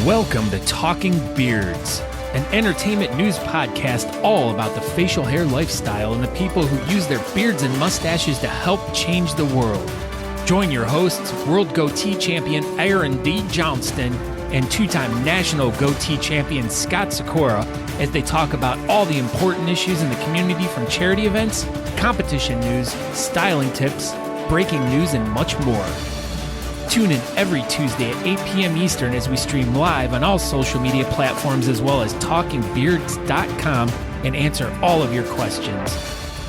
Welcome to Talking Beards, an entertainment news podcast all about the facial hair lifestyle and the people who use their beards and mustaches to help change the world. Join your hosts, World Goatee Champion Aaron D. Johnston and two-time National Goatee Champion Scott Sikora as they talk about all the important issues in the community, from charity events, competition news, styling tips, breaking news, and much more. Tune in every Tuesday at 8 p.m. Eastern as we stream live on all social media platforms as well as talkingbeards.com and answer all of your questions.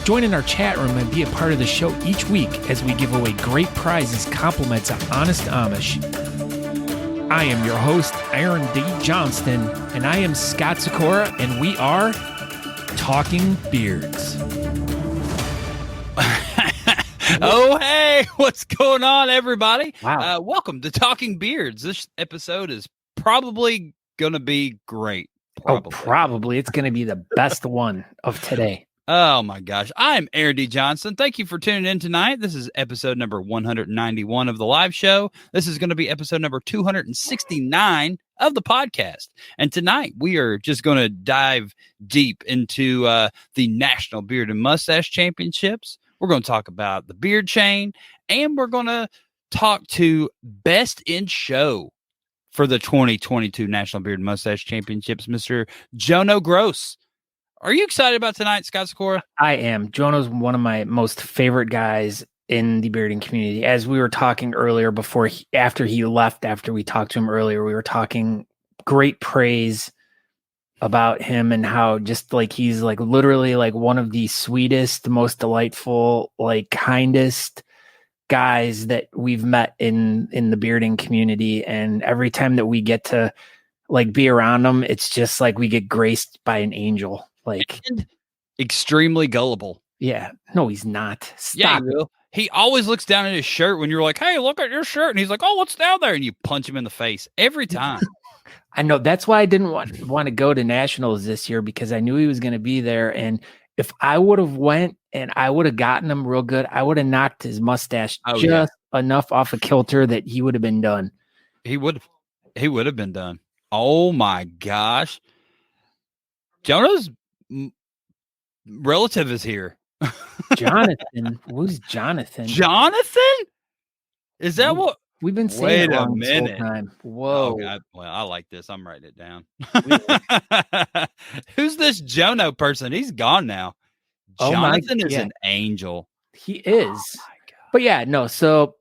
Join in our chat room and be a part of the show each week as we give away great prizes, compliments of Honest Amish. I am your host, Aaron D. Johnston, and I am Scott Sikora, and we are Talking Beards. Oh, hey, what's going on, everybody? Wow. Welcome to Talking Beards. This episode is probably going to be great. Probably. It's going to be the best one of today. Oh, my gosh. I'm Aaron D. Johnson. Thank you for tuning in tonight. This is episode number 191 of the live show. This is going to be episode number 269 of the podcast. And tonight we are just going to dive deep into the National Beard and Moustache Championships. We're going to talk about the beard chain, and we're going to talk to Best in Show for the 2022 National Beard and Mustache Championships, Mr. Jono Gross. Are you excited about tonight, Scott Sikora? I am. Jono's one of my most favorite guys in the bearding community. As we were talking earlier, after he left, after we talked to him earlier, we were talking great praise about him and how just like he's like literally like one of the sweetest, most delightful, like kindest guys that we've met in the bearding community. And every time that we get to like be around him, it's just like we get graced by an angel. Like, and extremely gullible. Yeah. No, he's not. Stop. Yeah, he will. He always looks down at his shirt when you're like, hey, look at your shirt. And he's like, oh, what's down there? And you punch him in the face every time. I know. That's why I didn't want to go to nationals this year, because I knew he was going to be there. And if I would have went and I would have gotten him real good, I would have knocked his mustache enough off a kilter that he would have been done. He would have been done. Oh my gosh. Jono's relative is here. Jonathan. Who's Jonathan? Jonathan? Is that what? We've been saying Wait a minute. This whole time. Whoa. Oh, God. Well, I like this. I'm writing it down. Who's this Jono person? He's gone now. Jonathan is an angel. He is. But yeah, no. So,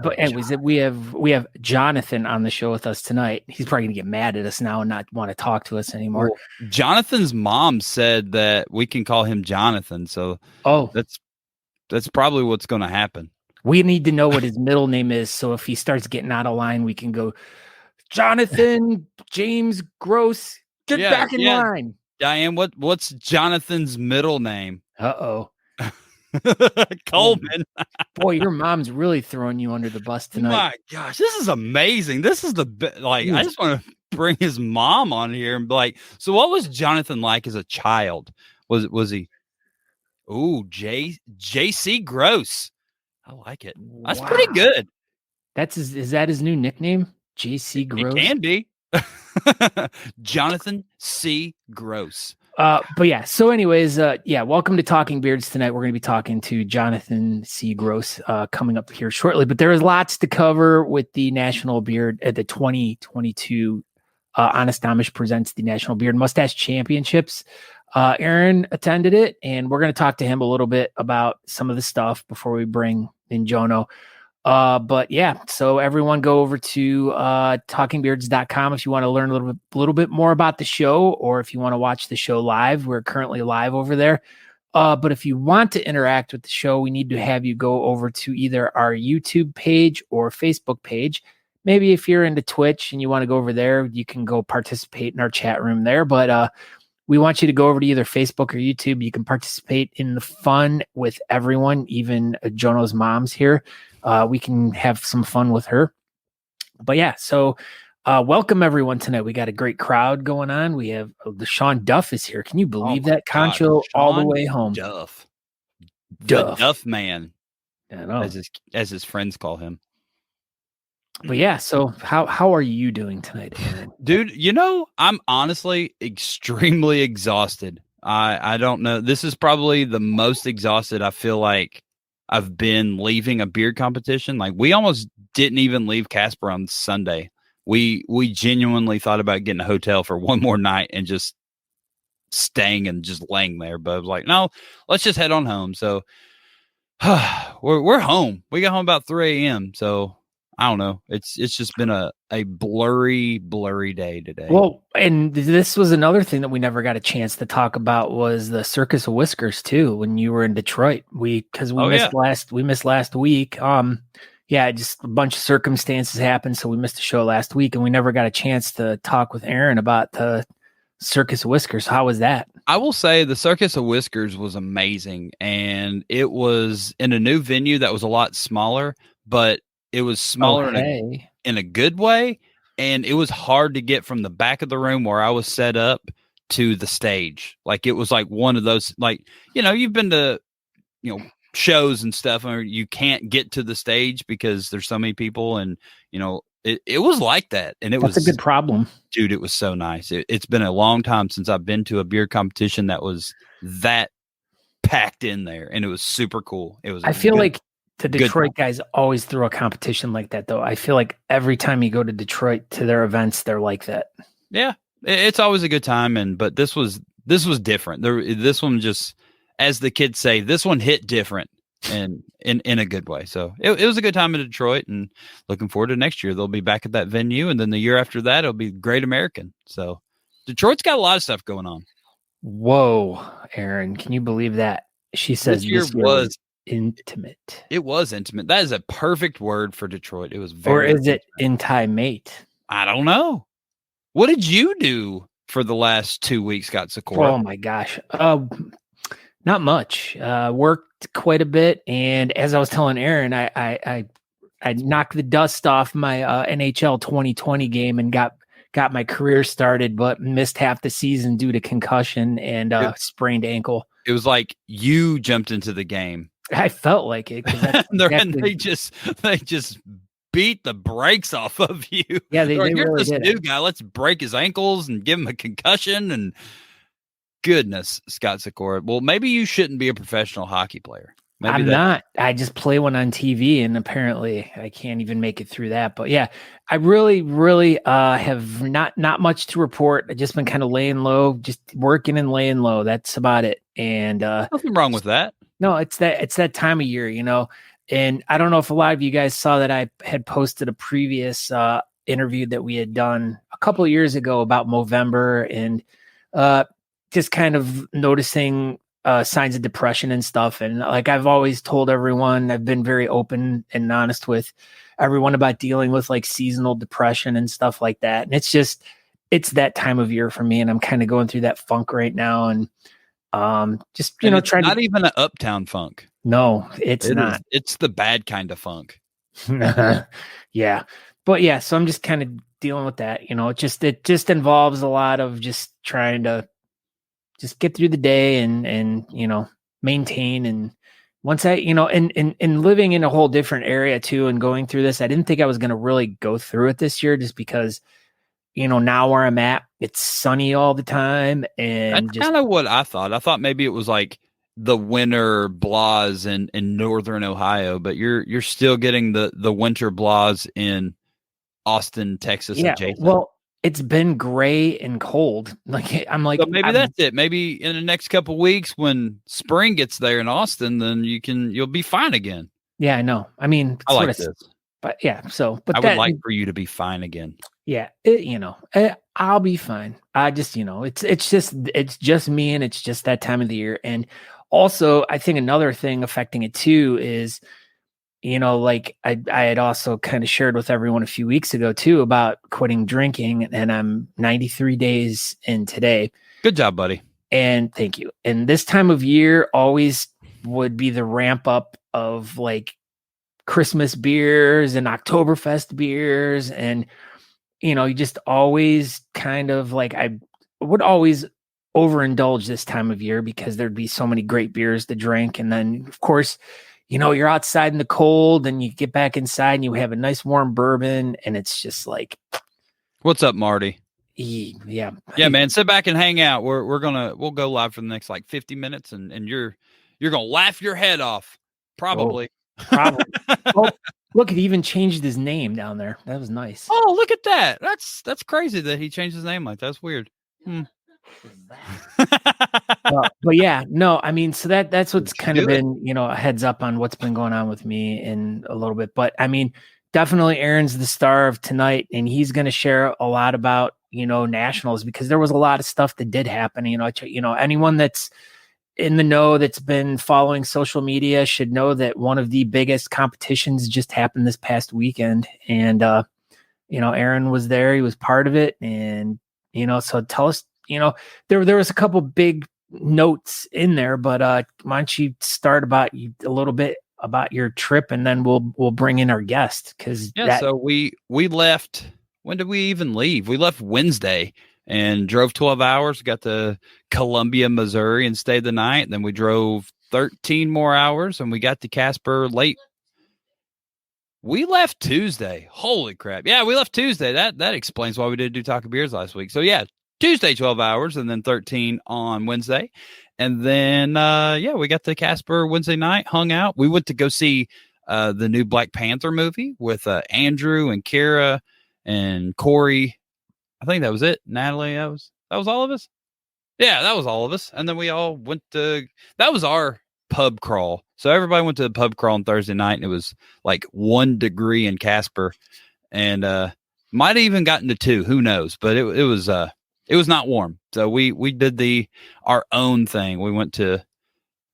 but anyways, we have Jonathan on the show with us tonight. He's probably gonna get mad at us now and not want to talk to us anymore. Well, Jonathan's mom said that we can call him Jonathan. So, that's probably what's going to happen. We need to know what his middle name is, so if he starts getting out of line, we can go, Jonathan James Gross, get back in line. Diane, what's Jonathan's middle name? Uh-oh. Coleman. Boy, your mom's really throwing you under the bus tonight. My gosh, this is amazing. This is I just want to bring his mom on here and be like, so what was Jonathan like as a child? Was he? Ooh, J.C. Gross. I like it. That's pretty good. Is that his new nickname? J.C. Gross? It can be. Jonathan C. Gross. But yeah, so anyways, welcome to Talking Beards tonight. We're going to be talking to Jonathan C. Gross coming up here shortly, but there is lots to cover with the National Beard at the 2022 Honest Amish presents the National Beard Mustache Championships. Aaron attended it, and we're going to talk to him a little bit about some of the stuff before we bring in Jono. But yeah, so everyone go over to talkingbeards.com if you want to learn a little bit more about the show, or if you want to watch the show live. We're currently live over there. But if you want to interact with the show, we need to have you go over to either our YouTube page or Facebook page. Maybe if you're into Twitch and you want to go over there, you can go participate in our chat room there. But we want you to go over to either Facebook or YouTube. You can participate in the fun with everyone, even Jono's mom's here. We can have some fun with her. But yeah, so welcome everyone tonight. We got a great crowd going on. We have the Sean Duff is here. Can you believe that? Concho all the way home. Duff. The Duff man. I know. As his friends call him. But yeah, so how are you doing tonight, Aaron? Dude, I'm honestly extremely exhausted. I don't know. This is probably the most exhausted I feel like I've been leaving a beard competition. Like we almost didn't even leave Casper on Sunday. We genuinely thought about getting a hotel for one more night and just staying and just laying there. But I was like, no, let's just head on home. So we're home. We got home about 3 a.m. So I don't know. It's just been a blurry day today. Well, and this was another thing that we never got a chance to talk about was the Circus of Whiskers too. When you were in Detroit, we missed last week. Yeah, just a bunch of circumstances happened, so we missed the show last week, and we never got a chance to talk with Aaron about the Circus of Whiskers. How was that? I will say the Circus of Whiskers was amazing, and it was in a new venue that was a lot smaller, but it was smaller in a good way, and it was hard to get from the back of the room where I was set up to the stage. Like it was like one of those, like, you've been to, shows and stuff where you can't get to the stage because there's so many people, and it was like that, and That's a good problem, dude. It was so nice. It's been a long time since I've been to a beer competition that was that packed in there, and it was super cool. It was. I feel like the Detroit guys always throw a competition like that, though. I feel like every time you go to Detroit to their events, they're like that. Yeah, it's always a good time, but this was different. This one just, as the kids say, this one hit different and in a good way. So it was a good time in Detroit, and looking forward to next year. They'll be back at that venue, and then the year after that, it'll be Great American. So Detroit's got a lot of stuff going on. Whoa, Aaron, can you believe that? She says this year was intimate. It was intimate. That is a perfect word for Detroit. It was very. Or is it intimate? I don't know. What did you do for the last 2 weeks, Scott Sikora? Oh my gosh. Not much. Worked quite a bit, and as I was telling Aaron, I knocked the dust off my NHL 2020 game and got my career started, but missed half the season due to concussion and sprained ankle. It was like you jumped into the game. I felt like it. And they just beat the brakes off of you. Yeah, they like, really this did. New guy, let's break his ankles and give him a concussion. And goodness, Scott Sikora. Well, maybe you shouldn't be a professional hockey player. I'm not. I just play one on TV, and apparently I can't even make it through that. But yeah, I really have not much to report. I've just been kind of laying low, just working and laying low. That's about it. And nothing wrong with that. No, it's that time of year, And I don't know if a lot of you guys saw that I had posted a previous interview that we had done a couple of years ago about Movember and just kind of noticing signs of depression and stuff. And like I've always told everyone, I've been very open and honest with everyone about dealing with like seasonal depression and stuff like that. And it's that time of year for me. And I'm kind of going through that funk right now. And just, trying not even an uptown funk. No, it's not. It's the bad kind of funk. Yeah. But yeah, so I'm just kind of dealing with that. It just involves a lot of just trying to just get through the day and maintain. And once I, and living in a whole different area too, and going through this, I didn't think I was going to really go through it this year just because, now where I'm at, it's sunny all the time. And that's kind of what I thought. I thought maybe it was like the winter blahs in northern Ohio, but you're still getting the winter blahs in Austin, Texas. Yeah, adjacent. Well, it's been gray and cold. Like I'm like, so maybe that's it. Maybe in the next couple of weeks when spring gets there in Austin, then you'll be fine again. Yeah, I know. I mean, I like this. But yeah, so but I would like for you to be fine again. Yeah, I'll be fine. I just, it's just me, and it's just that time of the year. And also, I think another thing affecting it too is, like I had also kind of shared with everyone a few weeks ago too about quitting drinking, and I'm 93 days in today. Good job, buddy. And thank you. And this time of year always would be the ramp up of like Christmas beers and Oktoberfest beers, and you just always kind of like I would always overindulge this time of year because there'd be so many great beers to drink. And then, of course, you're outside in the cold and you get back inside and you have a nice warm bourbon and it's just like, what's up, Marty? Yeah. Yeah, man. Sit back and hang out. We'll go live for the next like 50 minutes and you're gonna laugh your head off. Probably. Probably. Oh, look, it even changed his name down there. That was nice. Oh, look at that. That's crazy that he changed his name like that. That's weird. But yeah, no, I mean, so that's what's kind of been, a heads up on what's been going on with me in a little bit. But I mean, definitely Aaron's the star of tonight, and he's going to share a lot about, nationals, because there was a lot of stuff that did happen. Anyone that's in the know that's been following social media should know that one of the biggest competitions just happened this past weekend. And, Aaron was there, he was part of it. And, so tell us, there was a couple big notes in there, but why don't you start a little bit about your trip, and then we'll bring in our guest. So we left. When did we even leave? We left Wednesday and drove 12 hours, got to Columbia, Missouri, and stayed the night. And then we drove 13 more hours and we got to Casper late. We left Tuesday. Holy crap. Yeah, we left Tuesday. That explains why we didn't do Talking Beards last week. So yeah, Tuesday, 12 hours, and then 13 on Wednesday. And then, we got to Casper Wednesday night, hung out. We went to go see the new Black Panther movie with Andrew and Kara and Corey. I think that was it. Natalie, that was all of us. Yeah, that was all of us. And then we all went to, that was our pub crawl. So everybody went to the pub crawl on Thursday night, and it was like 1 degree in Casper, and might have even gotten to 2. Who knows? But it was not warm. So we did our own thing. We went to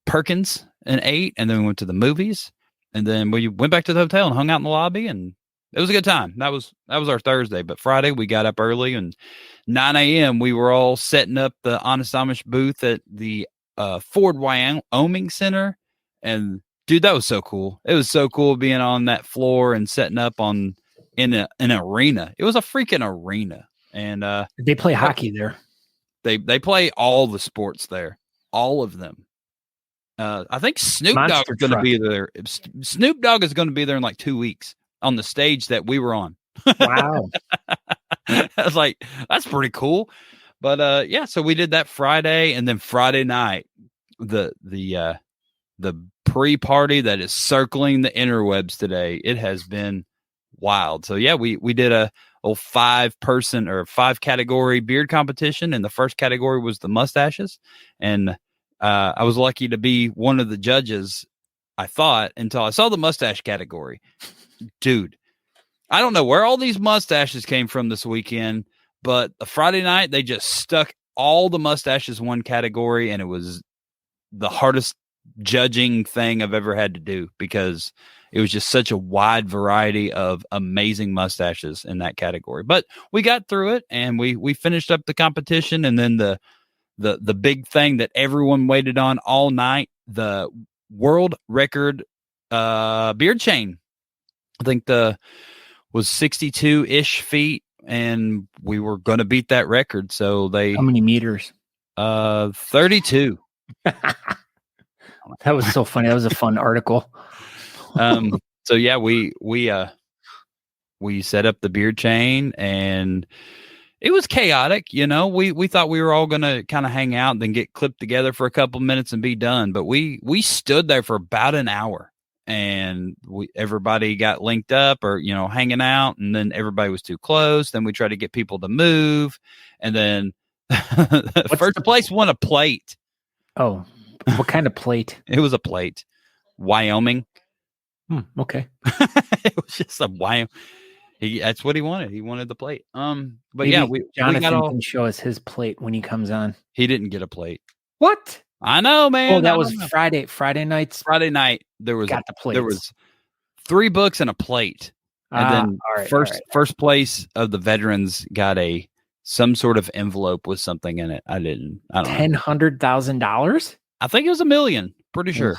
Perkins and ate, and then we went to the movies, and then we went back to the hotel and hung out in the lobby, and it was a good time. That was our Thursday. But Friday we got up early, and 9 a.m. we were all setting up the Honest Amish booth at the Ford Wyoming Center. And dude, that was so cool. It was so cool being on that floor and setting up in an arena. It was a freaking arena. And they play hockey there. They play all the sports there, all of them. I think Snoop Dogg is going to be there. Snoop Dogg is going to be there in like 2 weeks on the stage that we were on. Wow. I was like, that's pretty cool. But so we did that Friday, and then Friday night, the pre-party that is circling the interwebs today. It has been wild. So yeah, we did a 5-person or 5-category beard competition, and the first category was the mustaches. And I was lucky to be one of the judges, I thought, until I saw the mustache category. Dude, I don't know where all these mustaches came from this weekend, but the Friday night, they just stuck all the mustaches in one category, and it was the hardest judging thing I've ever had to do, because it was just such a wide variety of amazing mustaches in that category. But we got through it, and we finished up the competition, and then the big thing that everyone waited on all night, the world record beard chain. I think was 62-ish feet, and we were going to beat that record. So how many meters? 32. That was so funny. That was a fun article. So yeah, we set up the beard chain, and it was chaotic. We thought we were all going to kind of hang out and then get clipped together for a couple minutes and be done. But we stood there for about an hour, and everybody got linked up or, hanging out, and then everybody was too close. Then we tried to get people to move. And then first place won a plate. Oh, what kind of plate? It was a plate. Wyoming. Okay. It was just a Wyoming. That's what he wanted. He wanted the plate. But maybe yeah, Jonathan can show us his plate when he comes on. He didn't get a plate. What? I know, man. Oh, that was Friday. Friday nights. Friday night. There was got the plates. There was 3 books and a plate. And then first place of the veterans got some sort of envelope with something in it. I don't know. $100,000? I think it was $1 million. Pretty sure.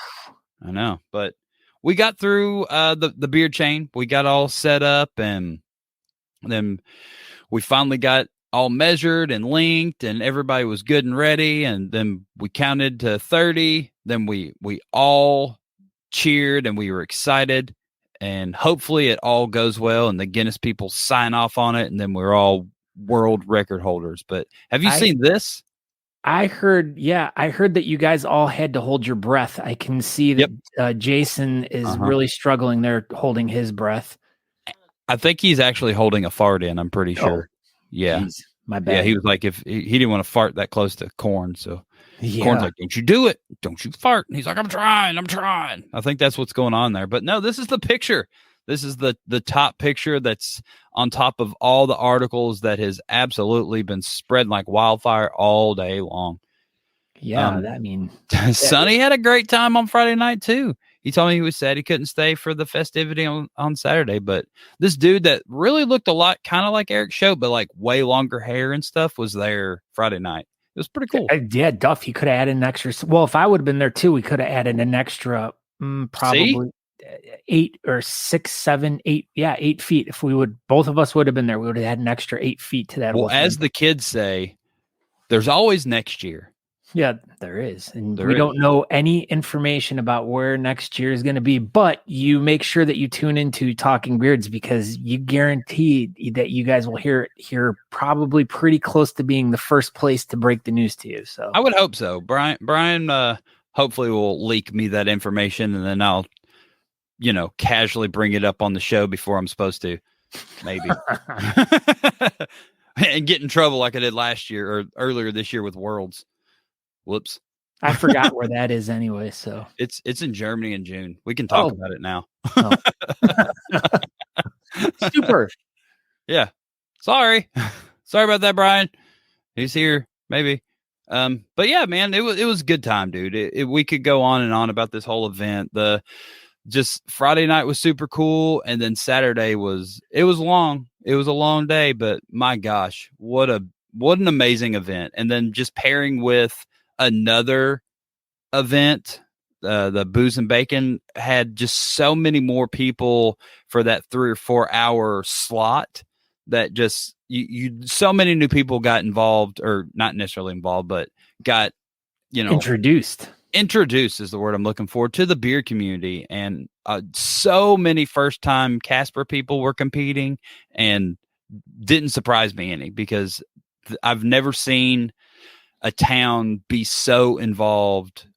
I know, but we got through the beard chain. We got all set up, and then we finally got all measured and linked, and everybody was good and ready. And then we counted to 30. Then we all cheered and we were excited, and hopefully it all goes well and the Guinness people sign off on it, and then we're all world record holders. But have you seen this? I heard that you guys all had to hold your breath. I can see that Jason is really struggling there holding his breath. I think he's actually holding a fart in, I'm pretty sure. Yeah. Geez, my bad. Yeah, he was like, if he didn't want to fart that close to Corn, so Corn's like, don't you do it. Don't you fart. And he's like, I'm trying. I think that's what's going on there. But no, this is the picture. This is the top picture that's on top of all the articles that has absolutely been spreading like wildfire all day long. Yeah, Sonny had a great time on Friday night too. He told me he was sad he couldn't stay for the festivity on Saturday. But this dude that really looked a lot kind of like Eric Show, but like way longer hair and stuff, was there Friday night. It was pretty cool. Yeah, Duff, he could have added an extra. Well, if I would have been there too, we could have added an extra probably 8 or 6, 7, 8. Yeah, 8 feet. If both of us would have been there, we would have had an extra 8 feet to that. Well, as the kids say, there's always next year. Yeah, there is. And we don't know any information about where next year is going to be, but you make sure that you tune into Talking Beards, because you guarantee that you guys will hear it here probably pretty close to being the first place to break the news to you. So I would hope so. Brian hopefully will leak me that information, and then I'll, casually bring it up on the show before I'm supposed to, maybe. And get in trouble like I did last year or earlier this year with Worlds. Whoops. I forgot where that is anyway. So it's in Germany in June. We can talk about it now. Super. Yeah. Sorry about that, Brian. He's here, maybe. But yeah, man, it was a good time, dude. We could go on and on about this whole event. Just Friday night was super cool, and then Saturday was long. It was a long day, but my gosh, what an amazing event. And then just pairing with another event, the Booze and Bacon, had just so many more people for that 3 or 4 hour slot that just so many new people got involved, or not necessarily involved, but got introduced is the word I'm looking for, to the beer community. And so many first time Casper people were competing, and didn't surprise me any, because I've never seen a town be so involved,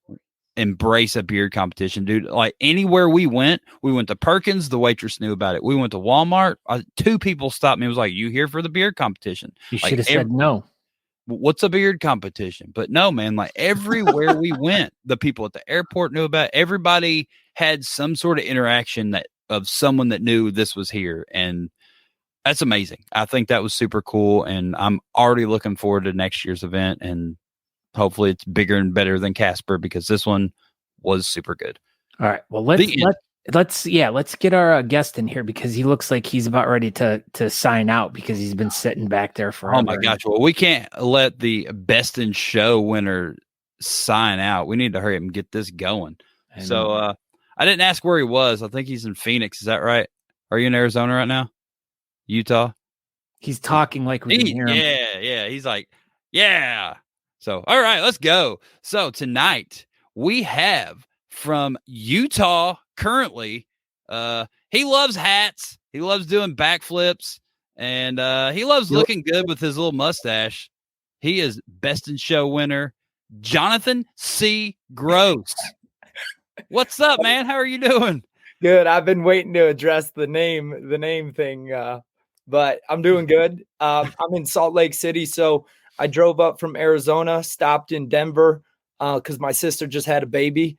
embrace a beard competition, dude. Like anywhere we went to Perkins, the waitress knew about it. We went to Walmart, 2 people stopped me and was like, you here for the beard competition? You should have said no. What's a beard competition? But no, man, like everywhere we went, the people at the airport knew about it. Everybody had some sort of interaction of someone that knew this was here. And that's amazing. I think that was super cool, and I'm already looking forward to next year's event, and hopefully it's bigger and better than Casper, because this one was super good. All right. Well, let's get our guest in here, because he looks like he's about ready to sign out, because he's been sitting back there forever. Oh my gosh. Well, we can't let the Best in Show winner sign out. We need to hurry up and get this going. So I didn't ask where he was. I think he's in Phoenix. Is that right? Are you in Arizona right now? Utah? He's talking like we can hear him. Yeah. He's like, yeah. So, all right, let's go. So tonight we have from Utah currently, he loves hats. He loves doing backflips, and he loves looking good with his little mustache. He is Best in Show winner, Jonathan C. Gross. What's up, man? How are you doing? Good. I've been waiting to address the name thing, but I'm doing good. I'm in Salt Lake City, so I drove up from Arizona, stopped in Denver because my sister just had a baby,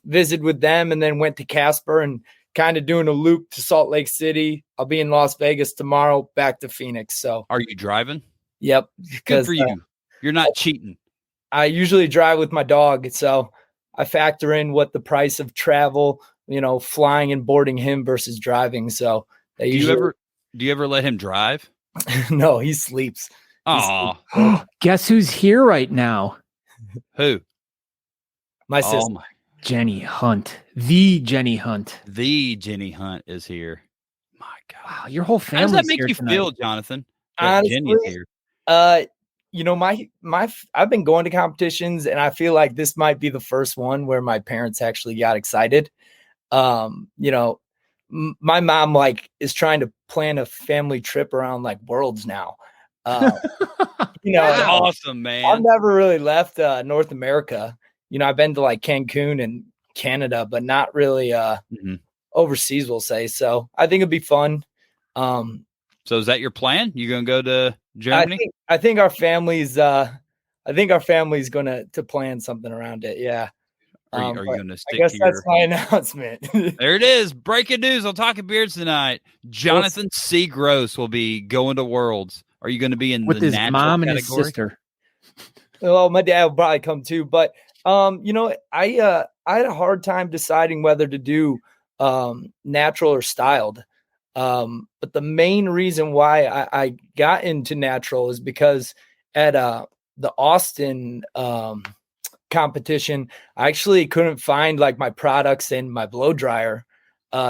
visited with them, and then went to Casper and kind of doing a loop to Salt Lake City. I'll be in Las Vegas tomorrow, back to Phoenix. So, are you driving? Yep. Good for you. You're not cheating. I usually drive with my dog, so I factor in what the price of travel, flying and boarding him versus driving. So, do you ever let him drive? No, he sleeps. Oh, guess who's here right now? Who? My sister. Oh my. Jenny Hunt. The Jenny Hunt. The Jenny Hunt is here. My God. Wow, your whole family. How does that make you tonight. feel, Jonathan? Honestly, Jenny's here. I've been going to competitions, and I feel like this might be the first one where my parents actually got excited. My mom is trying to plan a family trip around like worlds now. That's awesome, man. I've never really left North America. I've been to like Cancun and Canada, but not really overseas, we'll say. So I think it'd be fun. So is that your plan? You gonna go to Germany? I think our family's gonna to plan something around it. Yeah. Are you gonna stick I guess to that's my announcement. There it is. Breaking news on Talking Beards tonight. Jonathan C. Gross will be going to Worlds. Are you going to be in with the his natural mom and category? his sister? Well, my dad will probably come too, but I had a hard time deciding whether to do natural or styled. But the main reason why I got into natural is because at the Austin competition, I actually couldn't find like my products in my blow dryer.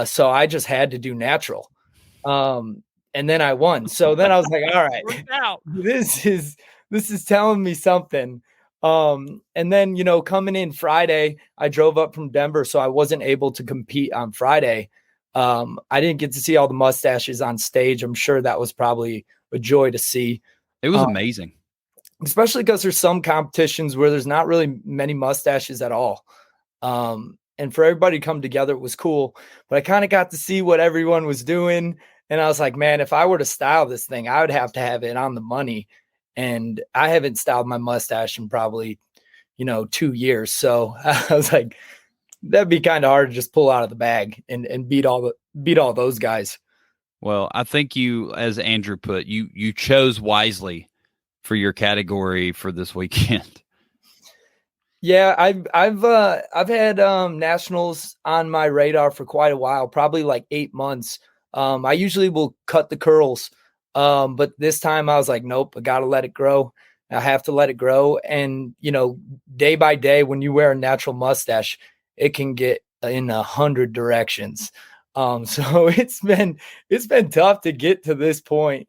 So I just had to do natural. And then I won. So then I was like, all right, this is telling me something. And then, coming in Friday, I drove up from Denver, so I wasn't able to compete on Friday. I didn't get to see all the mustaches on stage. I'm sure that was probably a joy to see. It was amazing. Especially because there's some competitions where there's not really many mustaches at all. And for everybody to come together, it was cool. But I kind of got to see what everyone was doing. And I was like, man, if I were to style this thing, I would have to have it on the money. And I haven't styled my mustache in probably, 2 years. So I was like, that'd be kind of hard to just pull out of the bag and beat all those guys. Well, I think you, as Andrew put, you chose wisely for your category for this weekend. Yeah, I've had nationals on my radar for quite a while, probably like 8 months. I usually will cut the curls, but this time I was like, nope, I gotta let it grow. I have to let it grow. And day by day, when you wear a natural mustache, it can get in 100 directions. So it's been tough to get to this point.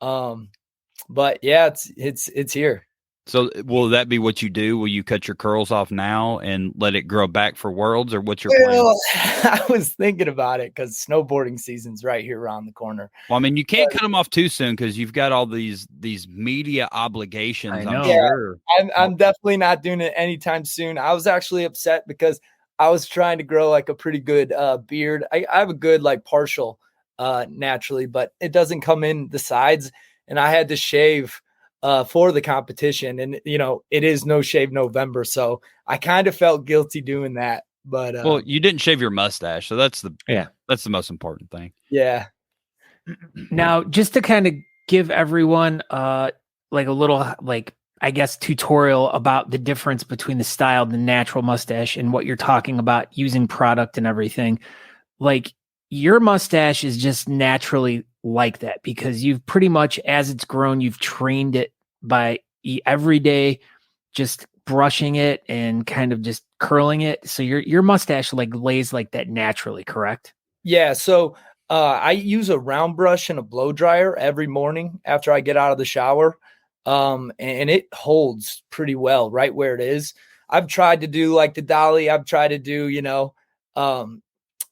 But yeah, it's here. So will that be what you do? Will you cut your curls off now and let it grow back for Worlds, or what's your plan? I was thinking about it because snowboarding season's right here around the corner. Well, I mean, you can't cut them off too soon because you've got all these media obligations. I know. I'm sure. I'm definitely not doing it anytime soon. I was actually upset because I was trying to grow like a pretty good beard. I have a good like partial naturally, but it doesn't come in the sides, and I had to shave for the competition, and it is No Shave November, so I kind of felt guilty doing that. But well, you didn't shave your mustache, so that's the most important thing. Yeah. Now, just to kind of give everyone like a little I guess tutorial about the difference between the styled and natural mustache and what you're talking about using product and everything. Like, your mustache is just naturally like that because you've pretty much, as it's grown, you've trained it by every day just brushing it and kind of just curling it. So your mustache like lays like that naturally, correct? Yeah. So I use a round brush and a blow dryer every morning after I get out of the shower. And it holds pretty well right where it is. I've tried to do like the dolly. I've tried to do,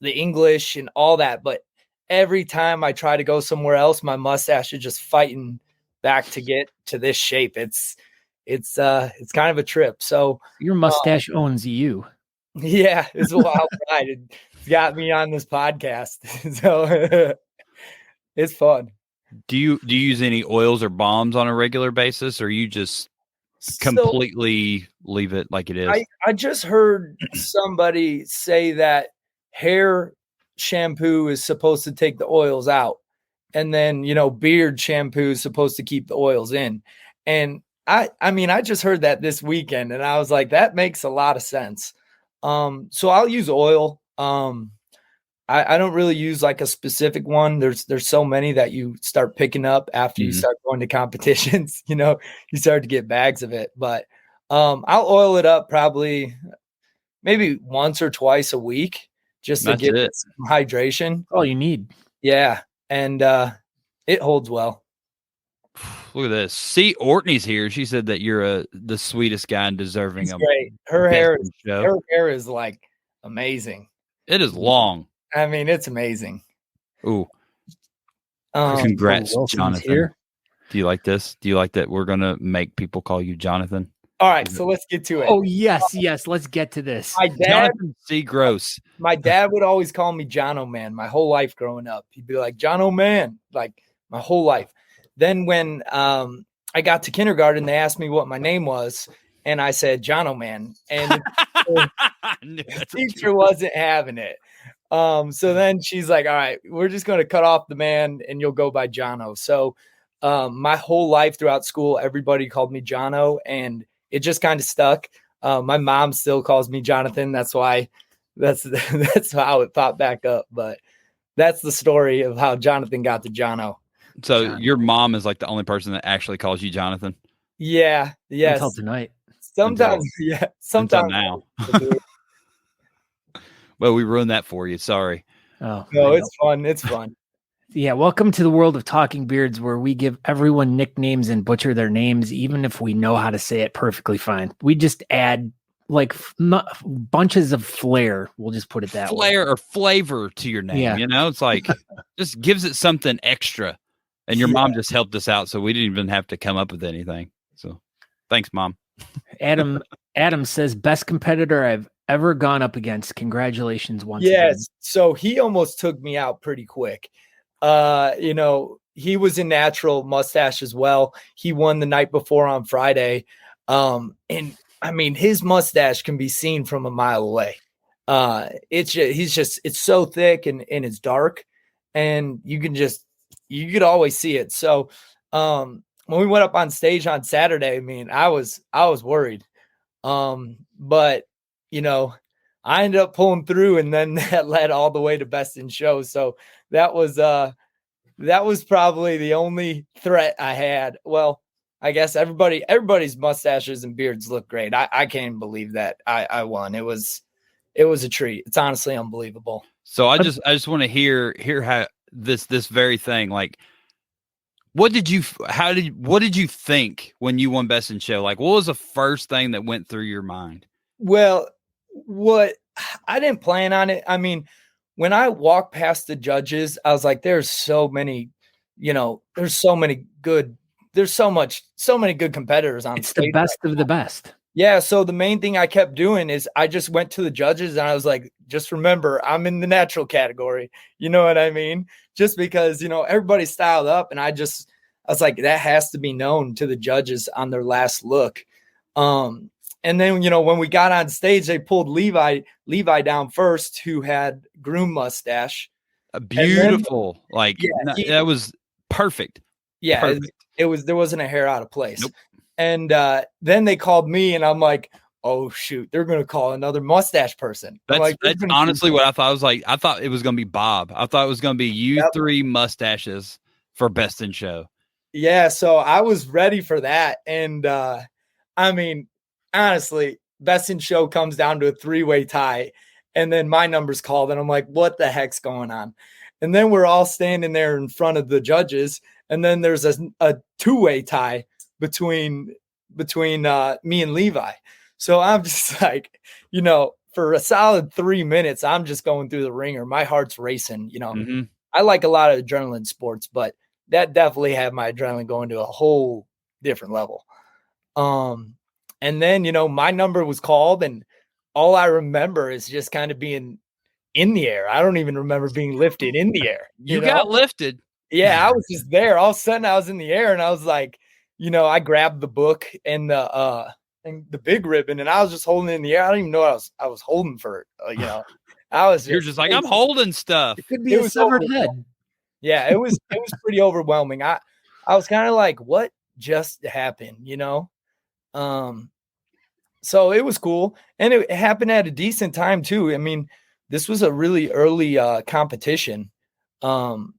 the English and all that, but every time I try to go somewhere else, my mustache is just fighting back to get to this shape. It's kind of a trip. So your mustache owns you. Yeah, it's a wild ride. It's got me on this podcast. So it's fun. Do you use any oils or balms on a regular basis, or you just completely leave it like it is? I just heard somebody say that hair shampoo is supposed to take the oils out, and then beard shampoo is supposed to keep the oils in. And I mean I just heard that this weekend, and I was like, that makes a lot of sense. So I'll use oil. I don't really use like a specific one. There's so many that you start picking up after you start going to competitions. You start to get bags of it. But I'll oil it up probably maybe once or twice a week just to get some hydration. All you need. Yeah. And it holds well. Look at this. See, Ortney's here. She said that you're the sweetest guy and deserving It's of great. Her hair is like amazing. It is long. I mean, it's amazing. Ooh. Congrats, Jonathan. Here. Do you like this? Do you like that we're going to make people call you Jonathan? All right, so let's get to it. Oh, yes. Let's get to this. My dad, Jonathan C. Gross. My dad would always call me Jono Man my whole life growing up. He'd be like, Jono Man, like my whole life. Then when I got to kindergarten, they asked me what my name was, and I said Jono Man. And the teacher wasn't having it. So then she's like, all right, we're just going to cut off the man and you'll go by Jono. So my whole life throughout school, everybody called me Jono, and it just kind of stuck. My mom still calls me Jonathan. That's why that's how it popped back up. But that's the story of how Jonathan got to Jono. So your mom is like the only person that actually calls you Jonathan? Yeah. Yes. Until tonight. Sometimes. Yeah. Sometimes now. Well, we ruined that for you. Sorry. Oh, no, it's fun. It's fun. Yeah, welcome to the world of Talking Beards, where we give everyone nicknames and butcher their names, even if we know how to say it perfectly fine. We just add like bunches of flair. We'll just put it that way. Flair or flavor to your name. Yeah. You know, it's like just gives it something extra. And your mom just helped us out, so we didn't even have to come up with anything. So thanks, Mom. Adam says, best competitor I've ever gone up against. Congratulations once again. Yes. So he almost took me out pretty quick. He was in natural mustache as well. He won the night before on Friday. And I mean, his mustache can be seen from a mile away. It's so thick and it's dark, and you could always see it. So, when we went up on stage on Saturday, I mean, I was worried. But I ended up pulling through, and then that led all the way to best in show. So that was probably the only threat I had. Well, I guess everybody's mustaches and beards look great. I can't even believe that I won. It was a treat. It's honestly unbelievable. So I just want to hear how this very thing, like, what did you think when you won best in show? Like, what was the first thing that went through your mind? Well, I didn't plan on it. I mean, when I walked past the judges, I was like, there's so many good competitors on it's stage. The best of the best. Yeah. So the main thing I kept doing is I just went to the judges and I was like, just remember, I'm in the natural category. You know what I mean? Just because, everybody's styled up, and I was like, that has to be known to the judges on their last look. And then, when we got on stage, they pulled Levi down first, who had groom mustache. Beautiful. That was perfect. Yeah. Perfect. There wasn't a hair out of place. Nope. And then they called me, and I'm like, oh shoot, they're going to call another mustache person. That's honestly what I thought. I thought it was going to be Bob. I thought it was going to be you three mustaches for best in show. Yeah. So I was ready for that. And I mean, honestly, best in show comes down to a 3-way tie. And then my number's called, and I'm like, what the heck's going on? And then we're all standing there in front of the judges. And then there's a 2-way tie between me and Levi. So I'm just like, for a solid 3 minutes, I'm just going through the ringer. My heart's racing. Mm-hmm. I like a lot of adrenaline sports, but that definitely had my adrenaline going to a whole different level. And then, my number was called, and all I remember is just kind of being in the air. I don't even remember being lifted in the air. You got lifted. Yeah, I was just there. All of a sudden I was in the air, and I was like, I grabbed the book and the big ribbon, and I was just holding it in the air. I don't even know what I was holding for, I was You're just like, I'm holding stuff. It could be a severed head. Yeah, it was pretty overwhelming. I was kind of like, what just happened, So it was cool, and it happened at a decent time too. I mean, this was a really early competition, and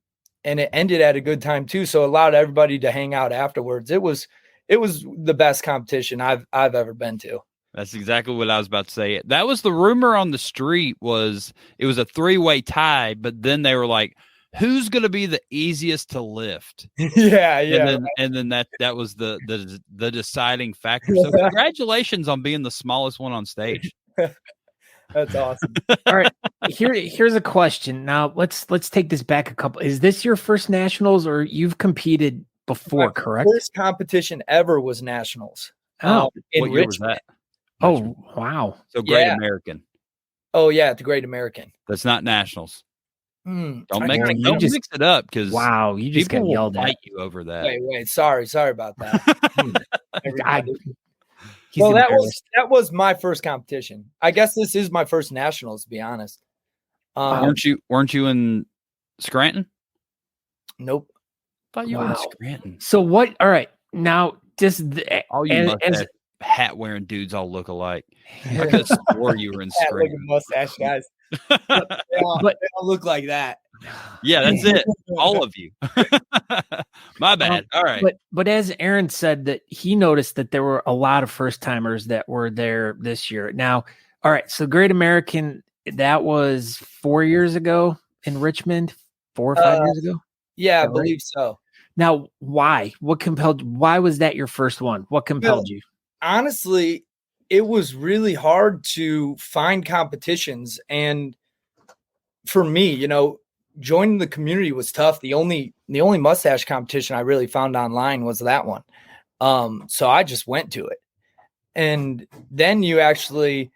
it ended at a good time too. So it allowed everybody to hang out afterwards. It was the best competition I've ever been to. That's exactly what I was about to say. That was the rumor on the street. It was a 3-way tie, but then they were like, who's going to be the easiest to lift. Yeah. And then that was the deciding factor. So congratulations on being the smallest one on stage. That's awesome. All right, here's a question. Now let's take this back a couple. Is this your first nationals, or you've competed before? My correct. First competition ever was nationals. Oh, in what year was Richmond. that? oh, wow. So Great Yeah. American. Oh yeah, the Great American. That's not nationals. Hmm. Don't I mix gotta- it. Don't mix it up because Wow, you just people got will yelled at. fight you over that. Wait. Sorry about that. Everybody. He's Well, embarrassed. that was my first competition. I guess this is my first nationals, to be honest. Weren't you in Scranton? Nope. Thought you were in Wow. Scranton. So what? All right, now just All you mustache hat wearing dudes all look alike. I could have swore you were in Look at Scranton. mustache guys. They all look like that. Yeah, that's it. All of you. My bad. All right. But as Aaron said, that he noticed that there were a lot of first timers that were there this year. Now, all right, so Great American, that was 4 years ago in Richmond, 4 or 5 years ago. Yeah, I Right? believe so. Now, why? Why was that your first one? What compelled you? Honestly, it was really hard to find competitions. And for me, joining the community was tough. The only mustache competition I really found online was that one. So I just went to it. And then you actually,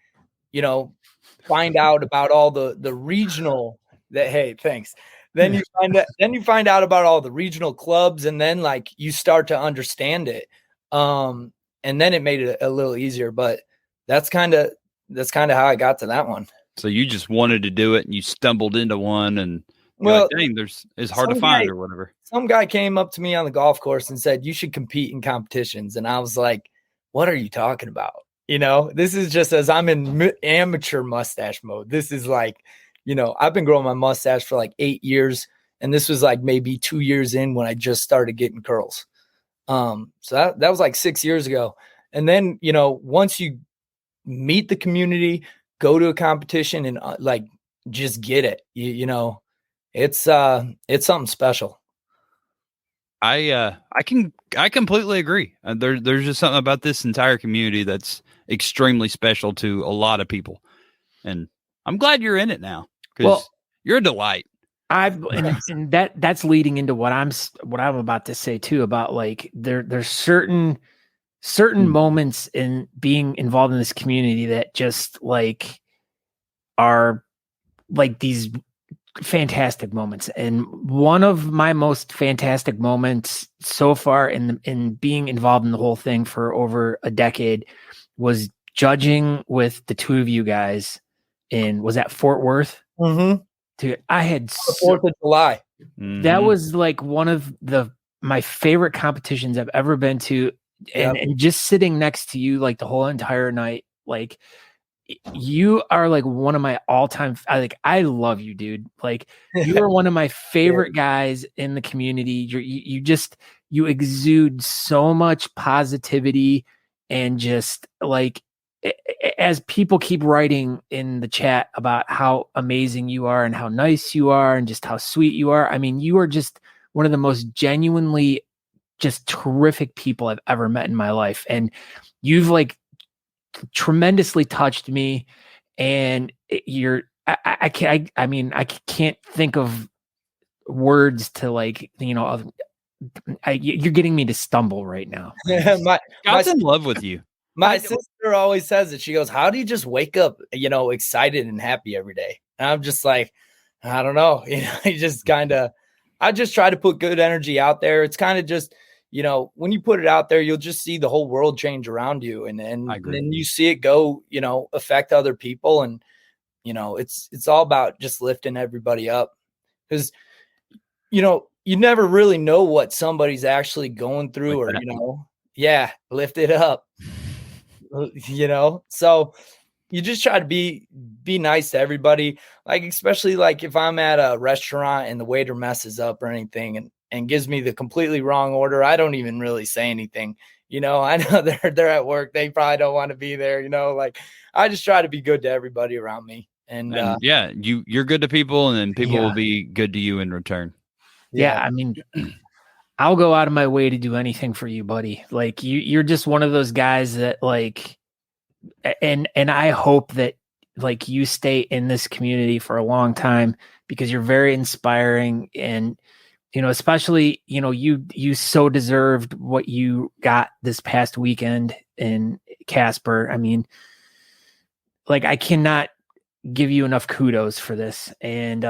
find out about all the regional thanks. Then you find out about all the regional clubs, and then like you start to understand it. And then it made it a little easier, but that's kind of how I got to that one. So you just wanted to do it and you stumbled into one and well, dang, it's hard to find or whatever. Some guy came up to me on the golf course and said, "You should compete in competitions." And I was like, "What are you talking about?" This is just as I'm in amateur mustache mode. This is like, I've been growing my mustache for like 8 years. And this was like maybe 2 years in when I just started getting curls. So that was like 6 years ago. And then, once you meet the community, go to a competition and like, just get it, it's something special. I completely agree. There's just something about this entire community that's extremely special to a lot of people. And I'm glad you're in it now because you're a delight. And that's leading into what I'm about to say too, about like there's certain moments in being involved in this community that just like are like these fantastic moments. And one of my most fantastic moments so far in being involved in the whole thing for over a decade was judging with the two of you guys was that Fort Worth? Mm-hmm. Dude, I had 4th of July. That was like one of my favorite competitions I've ever been to. And just sitting next to you like the whole entire night, like you are like one of my all-time, I love you, dude. Like you are one of my favorite guys in the community. You exude so much positivity, and just like, as people keep writing in the chat about how amazing you are and how nice you are and just how sweet you are. I mean, you are just one of the most genuinely just terrific people I've ever met in my life. And you've like tremendously touched me, and I can't think of words to like, you're getting me to stumble right now. God's in love with you. My sister always says it. She goes, "How do you just wake up, excited and happy every day?" And I'm just like, I don't know. I just try to put good energy out there. It's kind of just, when you put it out there, you'll just see the whole world change around you. And then you see it go, affect other people. And, it's all about just lifting everybody up, because, you never really know what somebody's actually going through, or, lift it up. So you just try to be nice to everybody. Like, especially like if I'm at a restaurant and the waiter messes up or anything and gives me the completely wrong order, I don't even really say anything. I know they're at work. They probably don't want to be there. Like, I just try to be good to everybody around me. And yeah, you're good to people, and then people Yeah. will be good to you in return. Yeah, I mean, I'll go out of my way to do anything for you, buddy. Like you're just one of those guys that like, and I hope that like you stay in this community for a long time because you're very inspiring, and especially you so deserved what you got this past weekend in Casper. I mean, like I cannot give you enough kudos for this, and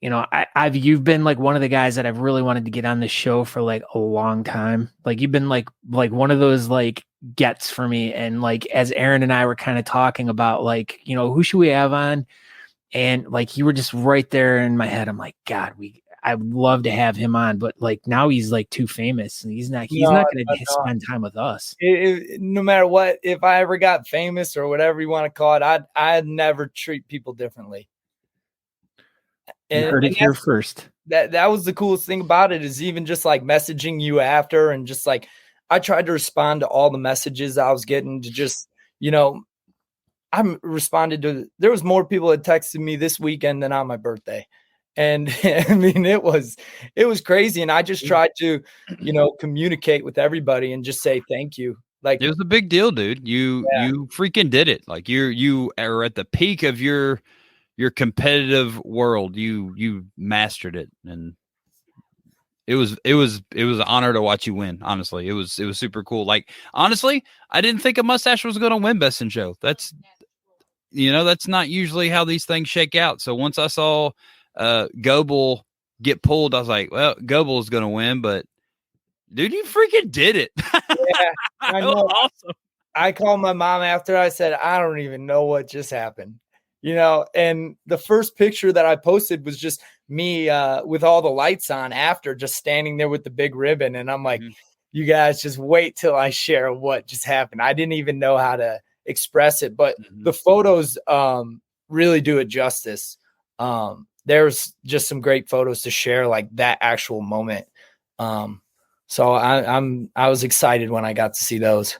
you've been like one of the guys that I've really wanted to get on the show for like a long time. Like you've been like one of those like gets for me. And like as Aaron and I were kind of talking about like, who should we have on? And like you were just right there in my head. I'm like, God, I would love to have him on, but like now he's like too famous and he's not going to spend time with us. No matter what, if I ever got famous or whatever you want to call it, I'd never treat people differently. You heard it here first. That was the coolest thing about it, is even just like messaging you after, and just like I tried to respond to all the messages I was getting, to just, I responded to, there was more people that texted me this weekend than on my birthday. And I mean, it was crazy. And I just tried to, communicate with everybody and just say thank you. Like, it was a big deal, dude. You freaking did it. Like you are at the peak of your competitive world. You mastered it, and it was an honor to watch you win. Honestly, it was super cool. Like, honestly, I didn't think a mustache was going to win Best in Show. That's not usually how these things shake out. So once I saw Goebel get pulled, I was like, well, Goebel is going to win, but dude, you freaking did it. Yeah, I know. Awesome. I called my mom after. I said, I don't even know what just happened. And the first picture that I posted was just me with all the lights on after, just standing there with the big ribbon. And I'm like, you guys just wait till I share what just happened. I didn't even know how to express it, but the photos really do it justice. There's just some great photos to share, like that actual moment. So I was excited when I got to see those.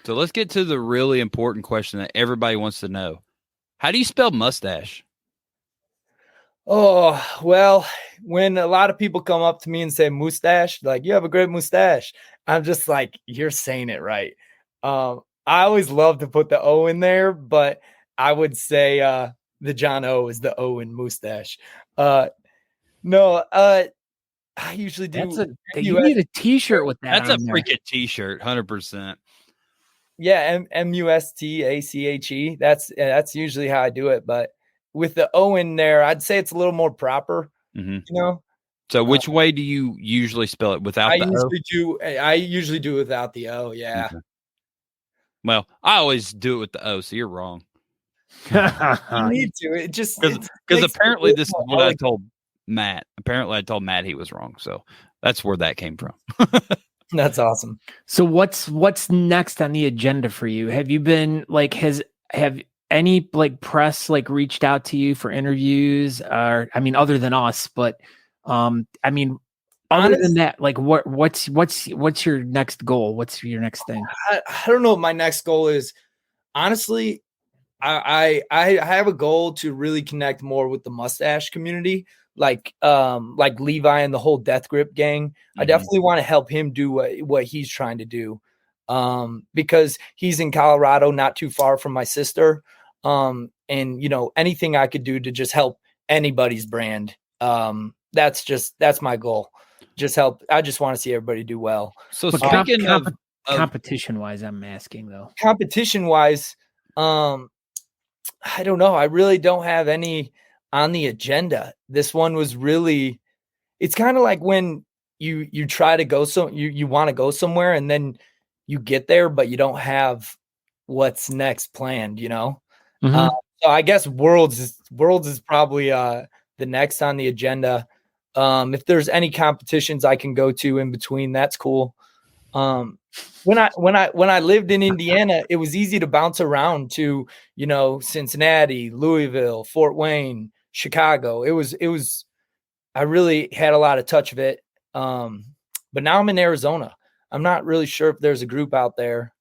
So let's get to the really important question that everybody wants to know. How do you spell mustache? Oh, well, when a lot of people come up to me and say moustache, like, you have a great mustache, I'm just like, you're saying it right. I always love to put the O in there, but I would say the John O is the O in moustache. I usually do. You need a t-shirt with that. That's a freaking t-shirt, 100%. Yeah, MUSTACHE. That's usually how I do it, but with the O in there, I'd say it's a little more proper. So which way do you usually spell it? Without the O? I usually do without the O. Yeah. Okay. Well, I always do it with the O, so you're wrong. You need to. It just because apparently this is what I told Matt. Apparently, I told Matt he was wrong, so that's where that came from. That's awesome. So what's next on the agenda for you? Have you been like have any like press like reached out to you for interviews, or I mean, other than us, but I mean, other than that, like what's your next goal? What's your next thing? I don't know what my next goal is. Honestly, I have a goal to really connect more with the mustache community, like Levi and the whole Death Grip gang. I definitely want to help him do what he's trying to do, because he's in Colorado, not too far from my sister. And anything I could do to just help anybody's brand. That's my goal. Just help. I just want to see everybody do well. So speaking of competition wise, I'm asking though. Competition wise, I don't know. I really don't have any on the agenda. This one was really, it's kind of like when you try to go, you want to go somewhere and then you get there, but you don't have what's next planned, So I guess Worlds is probably the next on the agenda. If there's any competitions I can go to in between, that's cool. When I lived in Indiana, it was easy to bounce around to, Cincinnati, Louisville, Fort Wayne, Chicago. It was, I really had a lot of touch of it. But now I'm in Arizona. I'm not really sure if there's a group out there.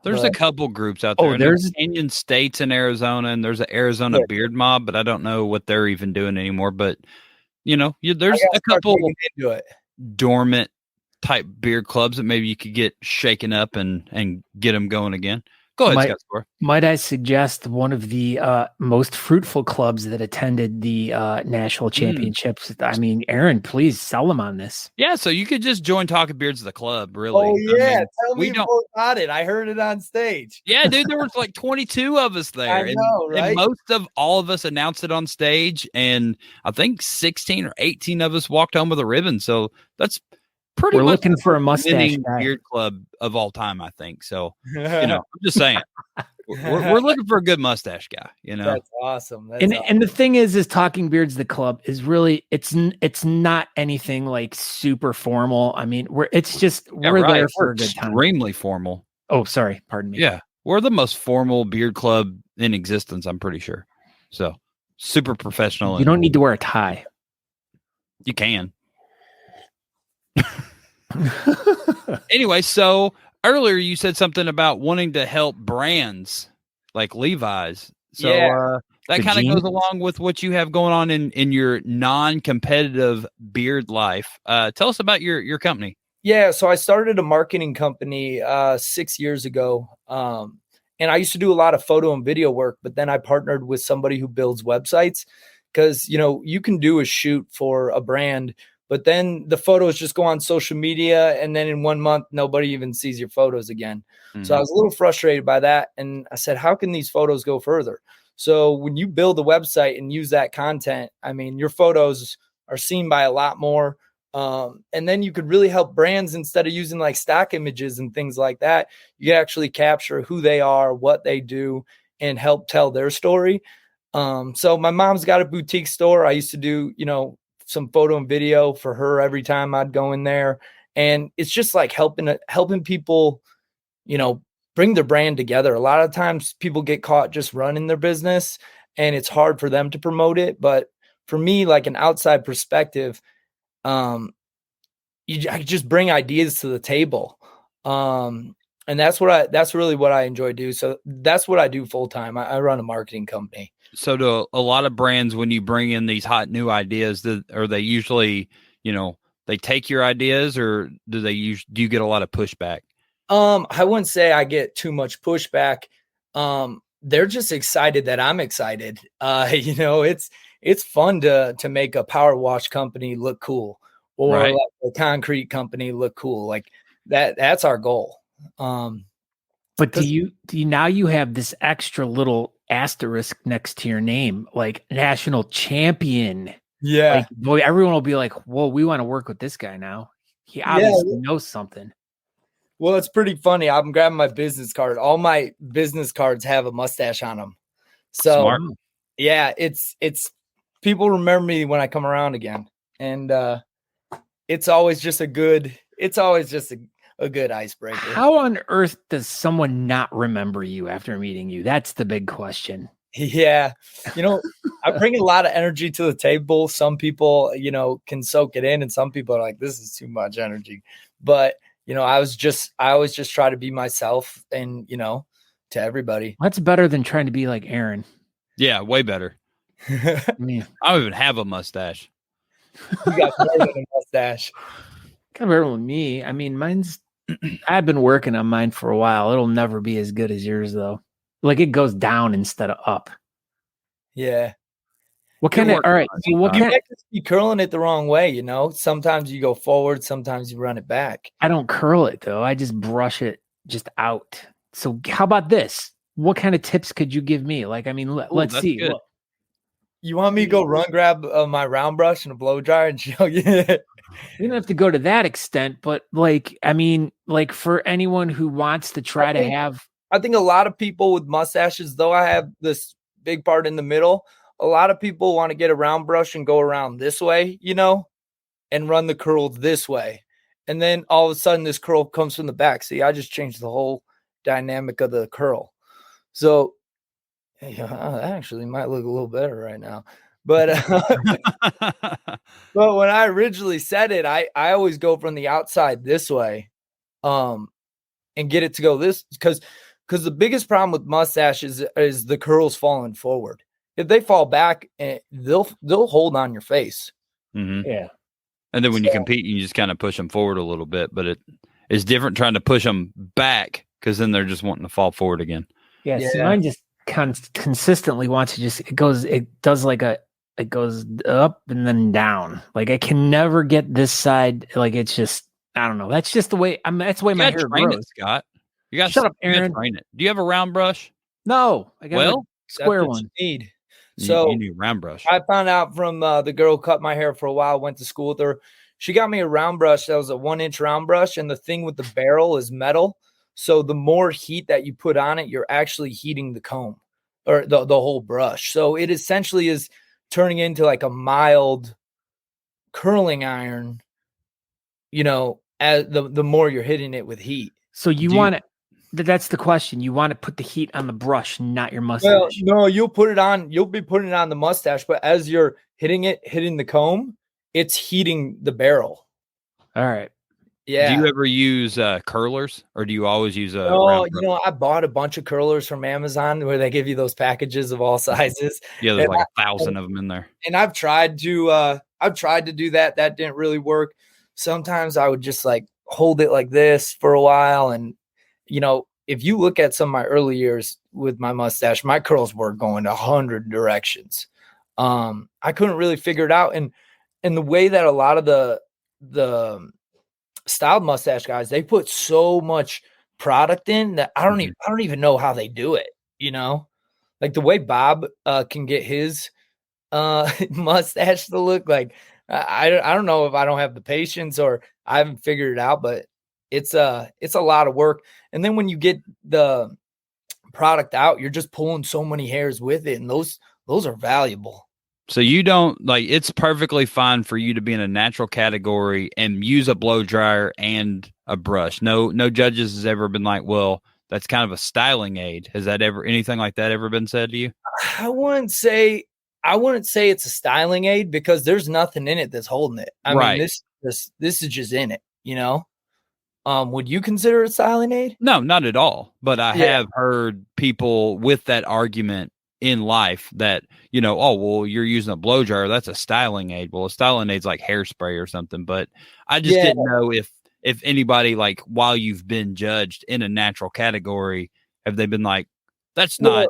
There's a couple groups out there. There's Canyon States in Arizona, and there's an Arizona Beard Mob, but I don't know what they're even doing anymore. But there's a couple dormant type beard clubs that maybe you could get shaken up and get them going again. Go ahead, Scott. Might I suggest one of the most fruitful clubs that attended the national championships? I mean, Aaron, please sell them on this. Yeah, so you could just join Talking Beards the club, really. Oh, yeah. Tell me more about it. I heard it on stage. Yeah, dude, there was like 22 of us there. I know, right? And most of all of us announced it on stage, and I think 16 or 18 of us walked home with a ribbon. So that's pretty We're much looking for a mustache beard club of all time, I think. So, I'm just saying, we're looking for a good mustache guy. That's awesome. And the thing is Talking Beards the club is really it's not anything like super formal. I mean, we're there for a good time. Extremely formal. Oh, sorry, pardon me. Yeah, we're the most formal beard club in existence. I'm pretty sure. So super professional. You don't need to wear a tie. You can. Anyway, so earlier you said something about wanting to help brands like Levi's. So that kind of goes along with what you have going on in your non-competitive beard life. Tell us about your company. Yeah, so I started a marketing company 6 years ago. And I used to do a lot of photo and video work, but then I partnered with somebody who builds websites because, you can do a shoot for a brand, but then the photos just go on social media. And then in 1 month, nobody even sees your photos again. Mm-hmm. So I was a little frustrated by that. And I said, how can these photos go further? So when you build a website and use that content, I mean, your photos are seen by a lot more. And then you could really help brands instead of using like stock images and things like that. You can actually capture who they are, what they do, and help tell their story. So my mom's got a boutique store. I used to do, some photo and video for her every time I'd go in there. And it's just like helping people, bring their brand together. A lot of times people get caught just running their business and it's hard for them to promote it. But for me, like an outside perspective, I just bring ideas to the table. And that's really what I enjoy do. So that's what I do full time. I run a marketing company. So to a lot of brands, when you bring in these hot new ideas, are they usually, they take your ideas, or do you get a lot of pushback? I wouldn't say I get too much pushback. They're just excited that I'm excited. It's fun to make a power wash company look cool, or like a concrete company look cool. Like that's our goal. But do you now you have this extra little asterisk next to your name, like national champion? Yeah. Like, boy, everyone will be like, whoa, we want to work with this guy now. He obviously knows something. Well, it's pretty funny. I'm grabbing my business card. All my business cards have a mustache on them. So smart. Yeah, it's people remember me when I come around again. And it's always just a good icebreaker. How on earth does someone not remember you after meeting you? That's the big question. Yeah. I bring a lot of energy to the table. Some people, can soak it in, and some people are like, this is too much energy. But, I always just try to be myself and, to everybody. That's better than trying to be like Aaron. Yeah, way better. I don't even have a mustache. You got more than a mustache. Kind of better with me. I mean, I've been working on mine for a while. It'll never be as good as yours, though. Like it goes down instead of up. Yeah. What kind of? All right. You might just be curling it the wrong way. Sometimes you go forward, sometimes you run it back. I don't curl it though. I just brush it just out. So how about this? What kind of tips could you give me? Like, I mean, let's see. Look, you want me to go grab my round brush and a blow dryer and show you? You don't have to go to that extent, but for anyone who wants to try to have. I think a lot of people with mustaches, though I have this big part in the middle, a lot of people want to get a round brush and go around this way, and run the curl this way. And then all of a sudden this curl comes from the back. See, I just changed the whole dynamic of the curl. So that actually might look a little better right now. But but when I originally said it, I always go from the outside this way and get it to go this, because because the biggest problem with mustaches is the curls falling forward. If they fall back, they'll hold on your face. Mm-hmm. Yeah. And then when you compete, you just kind of push them forward a little bit, but it's different trying to push them back because then they're just wanting to fall forward again. Yeah. See, mine just consistently wants to it goes up and then down. Like I can never get this side. Like it's just, I don't know. That's just the way that's the way my hair grows. Scott. You got shut up, Aaron. Train it. Do you have a round brush? No, I got a square one. So you need a round brush. I found out from the girl who cut my hair for a while, went to school with her. She got me a round brush. That was a 1-inch round brush. And the thing with the barrel is metal. So the more heat that you put on it, you're actually heating the comb or the whole brush. So it essentially is turning into like a mild curling iron, as the more you're hitting it with heat. So that's the question. You want to put the heat on the brush, not your mustache. Well, no, you'll be putting it on the mustache, but as you're hitting the comb, it's heating the barrel. All right. Yeah. Do you ever use curlers or do you always use a round brush? I bought a bunch of curlers from Amazon where they give you those packages of all sizes. Yeah, there's like 1,000 of them in there. And I've tried to do that. That didn't really work. Sometimes I would just like hold it like this for a while. And, if you look at some of my early years with my mustache, my curls were going 100 directions. I couldn't really figure it out. And the way that a lot of the styled mustache guys, they put so much product in that I don't even know how they do it. Like the way Bob can get his mustache to look like, I don't know if I don't have the patience or I haven't figured it out, but it's a lot of work. And then when you get the product out, you're just pulling so many hairs with it, and those are valuable. So you don't it's perfectly fine for you to be in a natural category and use a blow dryer and a brush. No judges has ever been like, well, that's kind of a styling aid. Has that anything like that ever been said to you? I wouldn't say it's a styling aid because there's nothing in it that's holding it. I mean, this is just in it, Would you consider it a styling aid? No, not at all. But I have heard people with that argument in life that, oh, well, you're using a blow dryer. That's a styling aid. Well, a styling aid's like hairspray or something. But I just didn't know if anybody, like, while you've been judged in a natural category, have they been like, that's not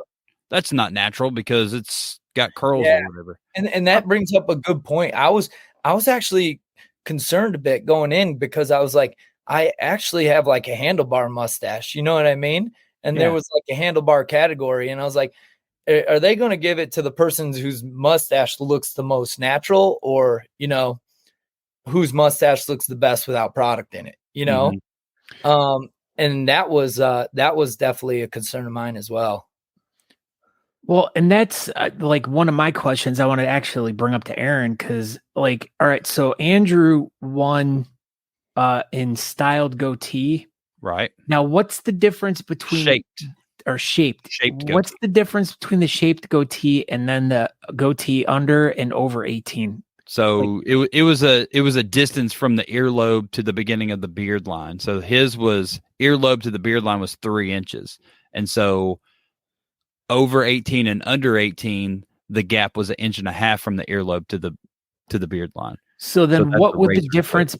natural because it's got curls or whatever. And that brings up a good point. I was actually concerned a bit going in because I was like, I actually have like a handlebar mustache. You know what I mean? And there was like a handlebar category. And I was like, are they going to give it to the person whose mustache looks the most natural or, whose mustache looks the best without product in it, Mm-hmm. And that was definitely a concern of mine as well. Well, and that's like one of my questions I want to actually bring up to Aaron because, all right, so Andrew won in styled goatee, right? Now, what's the difference between shaped? What's the difference between the shaped goatee and then the goatee under and over 18? So it was a distance from the earlobe to the beginning of the beard line. So his was earlobe to the beard line was 3 inches, and so over 18 and under 18, the gap was 1.5 inches from the earlobe to the beard line. So then, what would the difference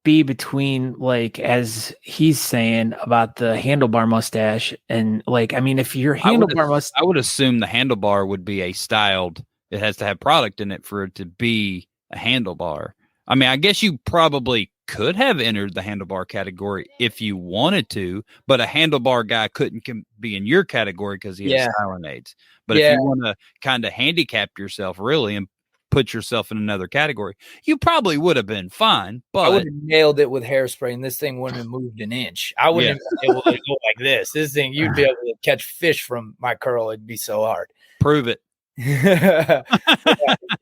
be between, as he's saying about the handlebar mustache and if your handlebar mustache, I would assume the handlebar would be a styled. It has to have product in it for it to be a handlebar. I mean, I guess you probably could have entered the handlebar category if you wanted to, but a handlebar guy couldn't be in your category because he has styling aids. But if you want to kind of handicap yourself really and put yourself in another category, you probably would have been fine. But I would have nailed it with hairspray, and this thing wouldn't have moved an inch. I wouldn't have been able to go like this. This thing, you'd be able to catch fish from my curl. It'd be so hard. Prove it.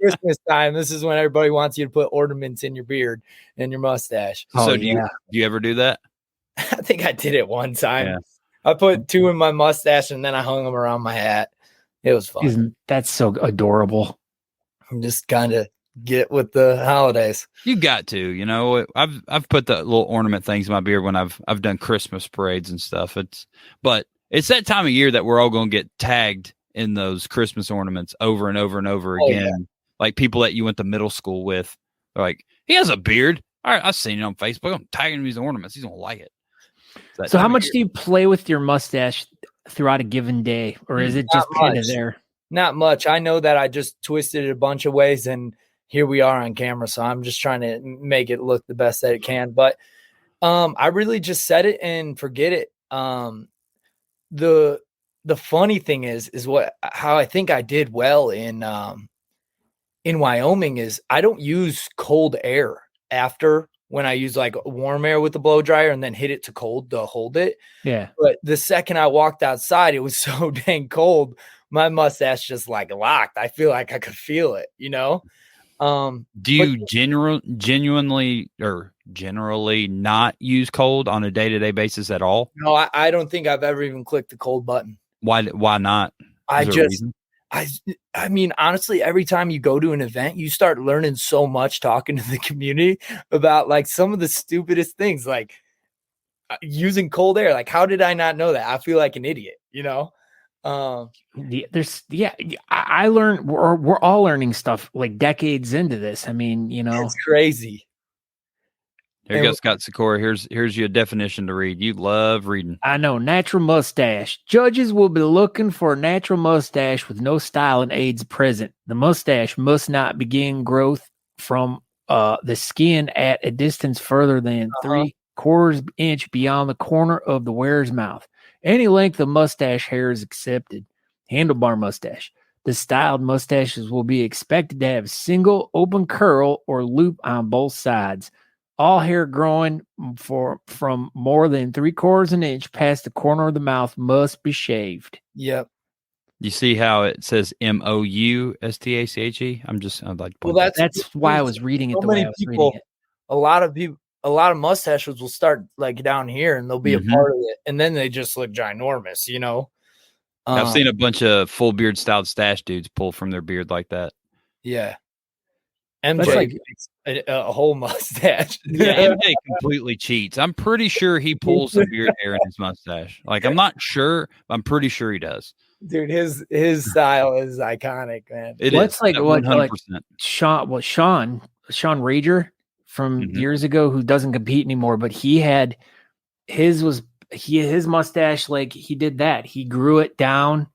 Christmas time. This is when everybody wants you to put ornaments in your beard and your mustache. So do you ever do that? I think I did it one time. Yeah. I put 2 in my mustache and then I hung them around my hat. It was fun. That's so adorable. I'm just kind of get with the holidays. You got to, I've put the little ornament things in my beard when I've done Christmas parades and stuff. But It's that time of year that we're all going to get tagged in those Christmas ornaments over and over and over again. Yeah. Like people that you went to middle school with. They're like, he has a beard. All right, I've seen it on Facebook. I'm tagging him these ornaments. He's going to like it. So how much do you play with your mustache throughout a given day? Or is it just kind of there? Not much. I know that I just twisted it a bunch of ways and here we are on camera. So I'm just trying to make it look the best that it can. But I really just set it and forget it. The funny thing is how I think I did well in Wyoming is I don't use cold air after when I use like warm air with the blow dryer and then hit it to cold to hold it. Yeah. But the second I walked outside, it was so dang cold. My mustache just like locked. I feel like I could feel it, you know? Do you genuinely or generally not use cold on a day-to-day basis at all? No, I don't think I've ever even clicked the cold button. Why not? I mean, honestly, every time you go to an event, you start learning so much talking to the community about like some of the stupidest things, like using cold air. Like, how did I not know that? I feel like an idiot, you know? I learned, we're all learning stuff like decades into this. I mean, you know, it's crazy. Here you go, Scott Sikora. Here's your definition to read. You love reading. I know. Natural mustache. Judges will be looking for a natural mustache with no styling aids present. The mustache must not begin growth from the skin at a distance further than 3/4 inch beyond the corner of the wearer's mouth. Any length of mustache hair is accepted. Handlebar mustache. The styled mustaches will be expected to have a single open curl or loop on both sides. All hair growing from more than 3/4 inch past the corner of the mouth must be shaved. Yep. You see how it says MOUSTACHE? I'd like to point that's why I was reading it the way I was reading it. A lot of mustaches will start like down here and they'll be a part of it. And then they just look ginormous, you know? I've seen a bunch of full beard styled stash dudes pull from their beard like that. Yeah. MJ like a whole mustache. Yeah, MJ completely cheats. I'm pretty sure he pulls some beard hair in his mustache. Like, I'm not sure, but I'm pretty sure he does. Dude, his style is iconic, man. It's like 100%. Sean Rager from years ago, who doesn't compete anymore, but his mustache, like he did that. He grew it down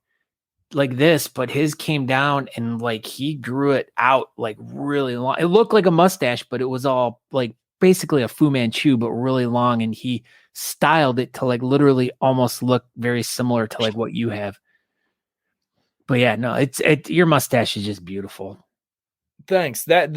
like this, but his came down and like he grew it out like really long. It looked like a mustache, but it was all like basically a Fu Manchu, but really long. And he styled it to like literally almost look very similar to like what you have. But yeah, no, your mustache is just beautiful. Thanks. That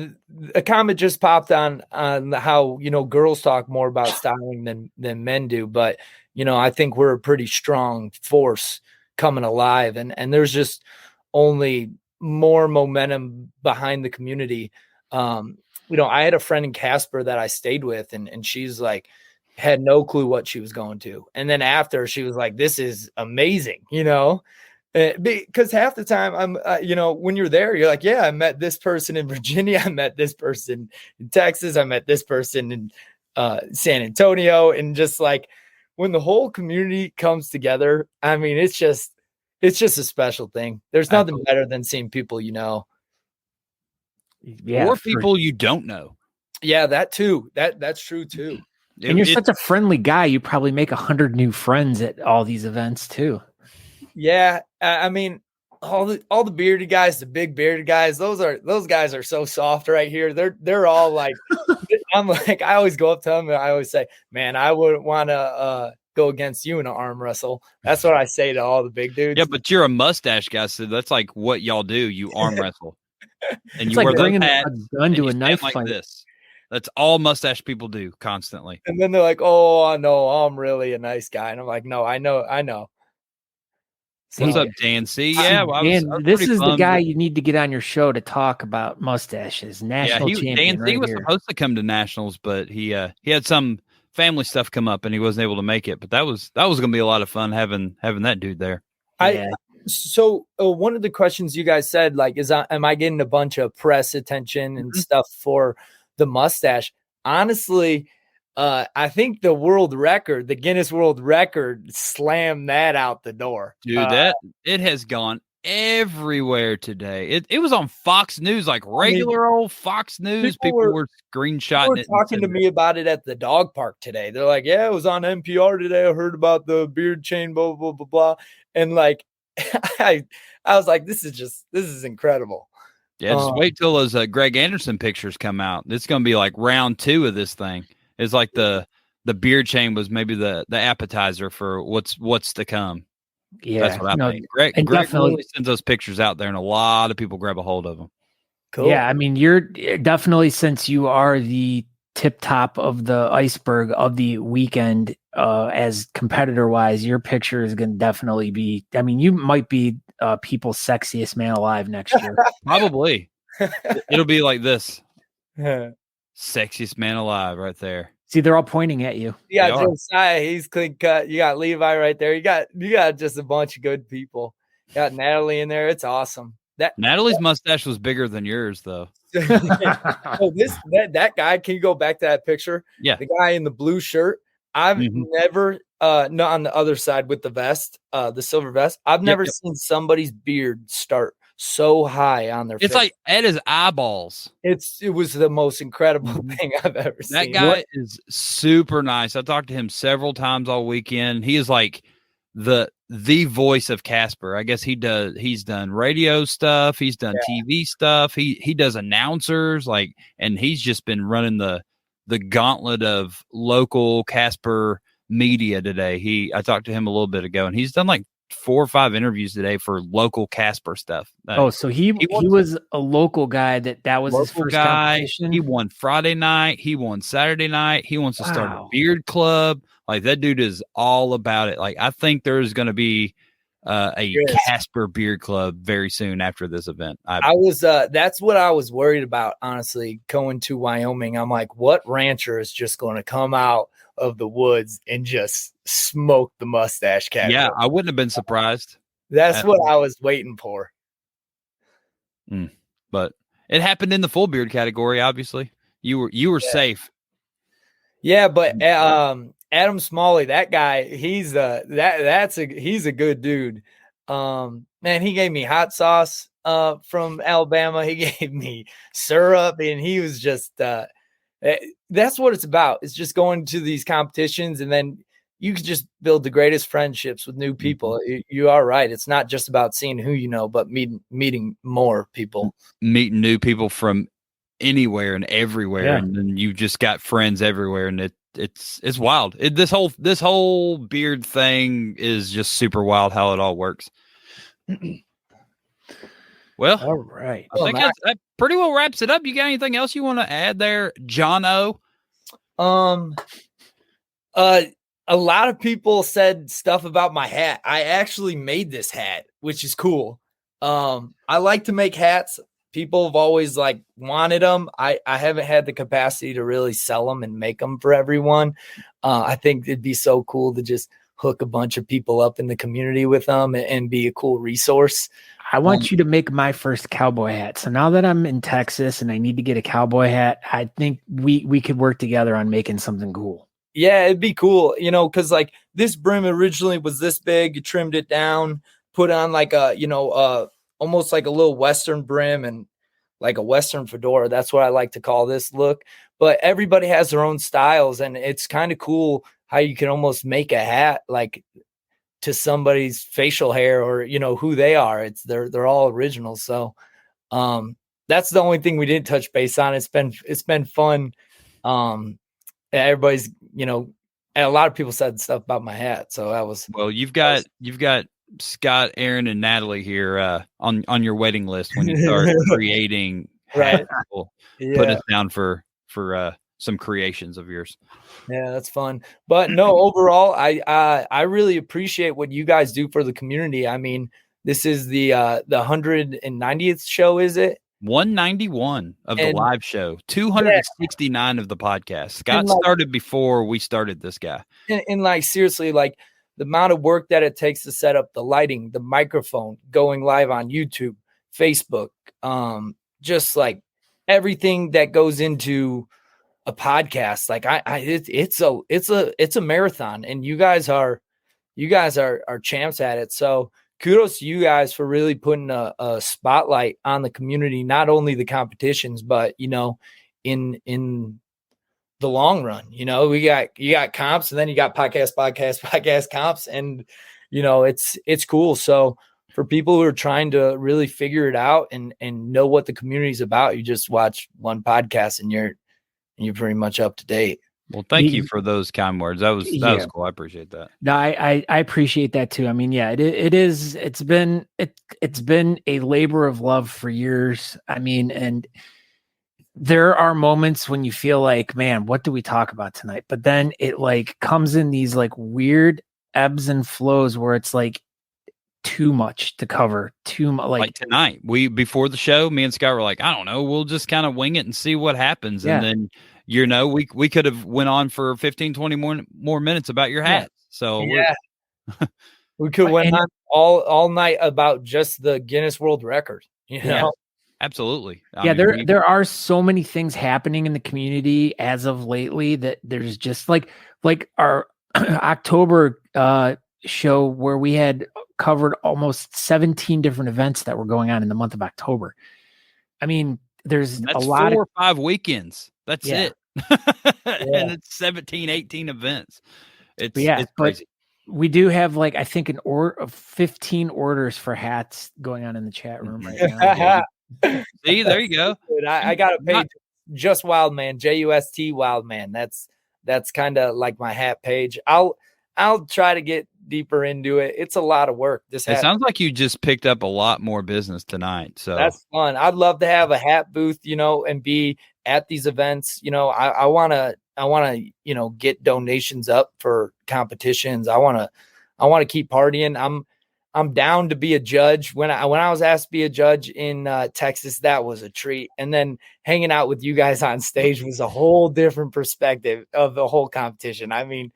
a comment just popped on how, you know, girls talk more about styling than men do, but you know, I think we're a pretty strong force coming alive, and there's just only more momentum behind the community. You know, I had a friend in Casper that I stayed with, and she's like had no clue what she was going to, and then after she was like, "This is amazing," you know. Because half the time I'm, you know, when you're there, you're like, yeah, I met this person in Virginia. I met this person in Texas. I met this person in San Antonio. And just like when the whole community comes together, I mean, it's just a special thing. There's nothing better than seeing people, you know. Yeah, or people you don't know. Yeah, that too. That's true too. And you're such a friendly guy. You probably make 100 new friends at all these events too. Yeah, I mean, all the bearded guys, the big bearded guys, those guys are so soft right here. They're all like, I'm like, I always go up to them and I always say, man, I wouldn't want to go against you in an arm wrestle. That's what I say to all the big dudes. Yeah, but you're a mustache guy, so that's like what y'all do. You arm wrestle, and you like wear bringing a gun to a knife like fight. This. That's all mustache people do constantly. And then they're like, "Oh, no, I'm really a nice guy," and I'm like, "No, I know." So, what's up, Dan C? Yeah, well, Dan, this is the guy you need to get on your show to talk about mustaches. National champion. Dan C was here. supposed to come to nationals, but he had some family stuff come up and he wasn't able to make it. But that was going to be a lot of fun having that dude there. So one of the questions you guys said, like, am I getting a bunch of press attention and stuff for the mustache? Honestly, I think the world record, the Guinness World Record, slammed that out the door. Dude, it has gone everywhere today. It was on Fox News, like regular old Fox News. People were screenshotting it. Talking to me about it at the dog park today. They're like, "Yeah, it was on NPR today. I heard about the beard chain, blah blah blah blah." And like, I was like, "This is incredible." Yeah, just wait till those Greg Anderson pictures come out. It's going to be like round 2 of this thing. It's like the beard chain was maybe the appetizer for what's to come. Yeah, that's what I think. Greg really sends those pictures out there, and a lot of people grab a hold of them. Cool. Yeah, I mean, you're definitely, since you are the tip top of the iceberg of the weekend, as competitor wise, your picture is going to definitely be. I mean, you might be people's sexiest man alive next year. Probably. It'll be like this. Sexiest man alive right there. See, they're all pointing at you. You got Josiah, he's clean cut. You got Levi right there. You got just a bunch of good people. You got Natalie in there. It's awesome. Natalie's mustache was bigger than yours, though. So that guy, can you go back to that picture? Yeah. The guy in the blue shirt. I've never not on the other side with the vest, the silver vest. I've never seen somebody's beard start so high on their face. It's like at his eyeballs. It was the most incredible thing I've ever seen. That guy is super nice. I talked to him several times all weekend. He is like the voice of Casper. I guess he's done radio stuff, he's done TV stuff, he does announcers, like, and he's just been running the gauntlet of local Casper media today. I talked to him a little bit ago, and he's done like 4 or 5 interviews today for local Casper stuff. So he was a local guy that was his first competition. He won Friday night. He won Saturday night. He wants to start a beard club. Like, that dude is all about it. Like, I think there's going to be a Casper beard club very soon after this event. That's what I was worried about, honestly, going to Wyoming. I'm like, what rancher is just going to come out of the woods and just smoke the mustache category? Yeah, I wouldn't have been surprised. That's what I was waiting for. But it happened in the full beard category. Obviously, you were safe. Yeah, but Adam Smalley, that guy, he's a good dude. Man, he gave me hot sauce from Alabama. He gave me syrup, and he was just that's what it's about. It's just going to these competitions, and then you can just build the greatest friendships with new people. You are right. It's not just about seeing who you know, but meeting more people. Meeting new people from anywhere and everywhere, and then you just got friends everywhere, and it's wild. This whole beard thing is just super wild how it all works. Well, all right. I think that pretty well wraps it up. You got anything else you want to add there, Jono? A lot of people said stuff about my hat. I actually made this hat, which is cool. I like to make hats. People have always like wanted them. I haven't had the capacity to really sell them and make them for everyone. I think it'd be so cool to just hook a bunch of people up in the community with them and be a cool resource. I want you to make my first cowboy hat. So now that I'm in Texas and I need to get a cowboy hat, I think we could work together on making something cool. Yeah, it'd be cool, because like this brim originally was this big. You trimmed it down, put on like almost like a little Western brim and like a Western fedora. That's what I like to call this look. But everybody has their own styles, and it's kind of cool how you can almost make a hat like to somebody's facial hair or who they are. They're all original. So that's the only thing we didn't touch base on. It's been fun. Everybody's and a lot of people said stuff about my hat. So that was you've got Scott, Aaron, and Natalie here on your waiting list when you start creating hats. Put us down for some creations of yours. Yeah, that's fun. But no, overall, I really appreciate what you guys do for the community. I mean, this is the 190th show, is it? 191 of the live show, 269 of the podcast. Scott started before we started this guy. And like, seriously, like the amount of work that it takes to set up the lighting, the microphone, going live on YouTube, Facebook, just like everything that goes into a podcast. Like it's a marathon, and you guys are champs at it. So kudos to you guys for really putting a spotlight on the community, not only the competitions, but in the long run. You got comps, and then you got podcast comps, and it's cool. So for people who are trying to really figure it out and know what the community is about, you just watch one podcast and you're pretty much up to date. Well, thank you for those kind words. That was cool. I appreciate that. No, I appreciate that too. I mean, yeah, it's been a labor of love for years. I mean, and there are moments when you feel like, man, what do we talk about tonight? But then it like comes in these like weird ebbs and flows where it's like too much to cover, too much. Like tonight, before the show, me and Scott were like, I don't know, we'll just kind of wing it and see what happens. Yeah. And then we could have went on for 15, 20 more minutes about your hat. So we could went on all night about just the Guinness World Record. Yeah, absolutely. There are so many things happening in the community as of lately that there's just like our October show where we had covered almost 17 different events that were going on in the month of October. I mean, that's a lot 4 or 5 weekends. That's it. And it's 17, 18 events. It's crazy. We do have like, I think an order of 15 orders for hats going on in the chat room right now. See, there you go. I got to pay just Wildman, JUST Wildman. That's kind of like my hat page. I'll try to get deeper into it. It's a lot of work. It sounds like you just picked up a lot more business tonight. So that's fun. I'd love to have a hat booth, and be at these events. I want to, get donations up for competitions. I want to keep partying. I'm down to be a judge. When I was asked to be a judge in Texas, that was a treat. And then hanging out with you guys on stage was a whole different perspective of the whole competition. I mean,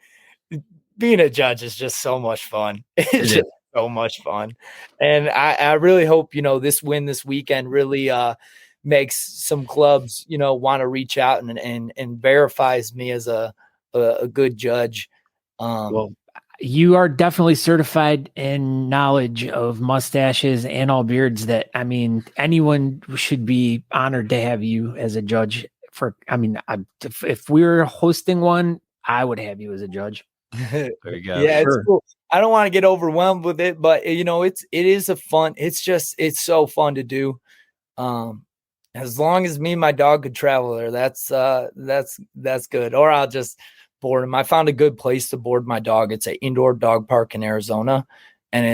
being a judge is just so much fun. It's just so much fun. And I really hope, this win this weekend really makes some clubs, want to reach out and verifies me as a good judge. Well, you are definitely certified in knowledge of mustaches and all beards that, I mean, anyone should be honored to have you as a judge if we were hosting one, I would have you as a judge. There you go. Yeah, it's cool. I don't want to get overwhelmed with it, but it's so fun to do. As long as me and my dog could travel there, that's good. Or I'll just board him. I found a good place to board my dog. It's an indoor dog park in Arizona, and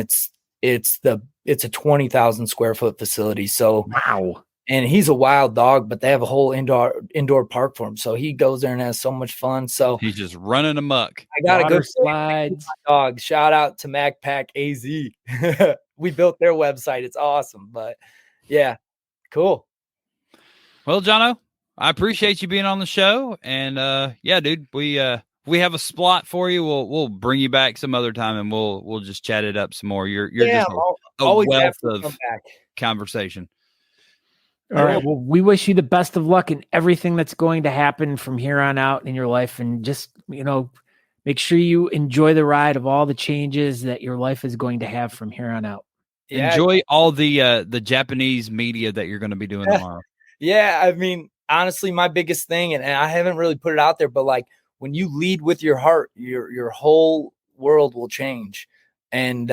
it's a 20,000 square foot facility. So wow. And he's a wild dog, but they have a whole indoor park for him. So he goes there and has so much fun. So he's just running amok. I got a good slides. Dog. Shout out to MacPack AZ. We built their website. It's awesome. But yeah, cool. Well, Jono, I appreciate you being on the show. And dude, we have a slot for you. We'll bring you back some other time, and we'll just chat it up some more. You're just a wealth of conversation. All right. Well, we wish you the best of luck in everything that's going to happen from here on out in your life. And just, make sure you enjoy the ride of all the changes that your life is going to have from here on out. Yeah. Enjoy all the Japanese media that you're going to be doing tomorrow. Yeah. I mean, honestly, my biggest thing, and I haven't really put it out there, but like when you lead with your heart, your whole world will change. And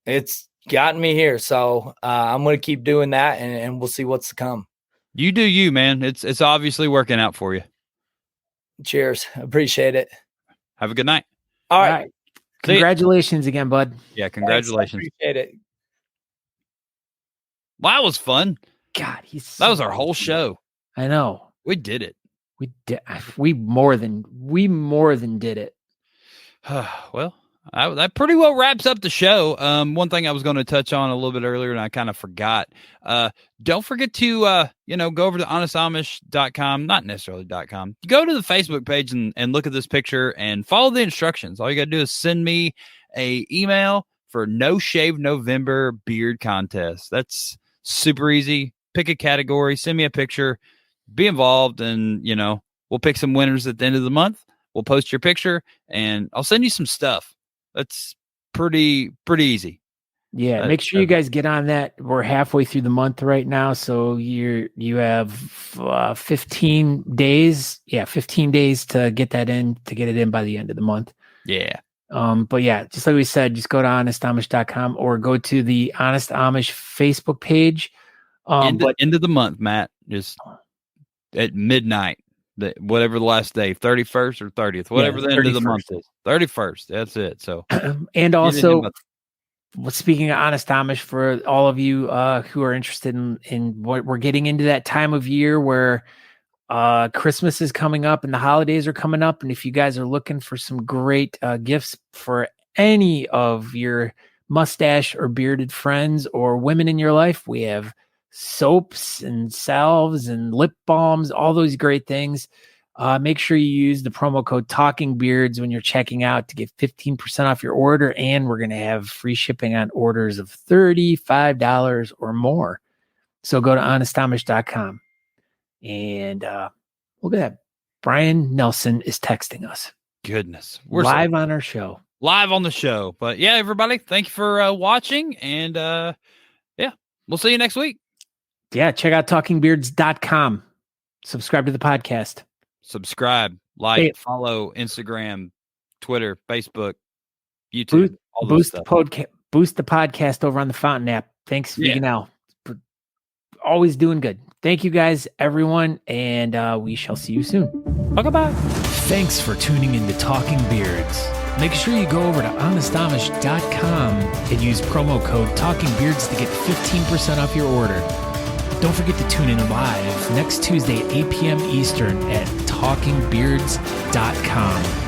it's gotten me here. So I'm going to keep doing that, and we'll see what's to come. You do you, man. It's obviously working out for you. Cheers. Appreciate it. Have a good night. All right. Congratulations again, bud. Yeah, congratulations. Thanks, I appreciate it. Well, that was fun. God, that was our whole show. I know. We did it. We did. We more than did it. Well, that pretty well wraps up the show. One thing I was going to touch on a little bit earlier, and I kind of forgot. Don't forget to go over to honestamish.com, not necessarily .com. Go to the Facebook page and look at this picture and follow the instructions. All you got to do is send me a email for No Shave November beard contest. That's super easy. Pick a category, send me a picture, be involved, and we'll We'll pick some winners at the end of the month. We'll post your picture, and I'll send you some stuff. That's pretty easy. Yeah, make sure you guys get on that. We're halfway through the month right now, so you have 15 days. Yeah, 15 days to get that in, to get it in by the end of the month. Yeah. But yeah, just like we said, just go to honestamish.com or go to the Honest Amish Facebook page. End of the month, Matt, just at midnight, whatever the last day, 31st or 30th, whatever the end of the month is. 31st. That's it. So, and also, speaking of Honest Amish, for all of you who are interested in what we're getting into, that time of year where Christmas is coming up and the holidays are coming up. And if you guys are looking for some great gifts for any of your mustache or bearded friends or women in your life, we have soaps and salves and lip balms, all those great things. Make sure you use the promo code Talking Beards when you're checking out to get 15% off your order. And we're going to have free shipping on orders of $35 or more. So go to honestamish.com. And look at that. Brian Nelson is texting us. Goodness. We're live on our show. Live on the show. But yeah, everybody, thank you for watching. And yeah, we'll see you next week. Yeah, check out talkingbeards.com. Subscribe to the podcast. Subscribe, like, follow Instagram, Twitter, Facebook, YouTube. Boost the podcast over on the Fountain app. Thanks, Veganel. Always doing good. Thank you guys, everyone, and we shall see you soon. Bye-bye. Thanks for tuning in to Talking Beards. Make sure you go over to honestamish.com and use promo code Talking Beards to get 15% off your order. Don't forget to tune in live next Tuesday at 8 p.m. Eastern at talkingbeards.com.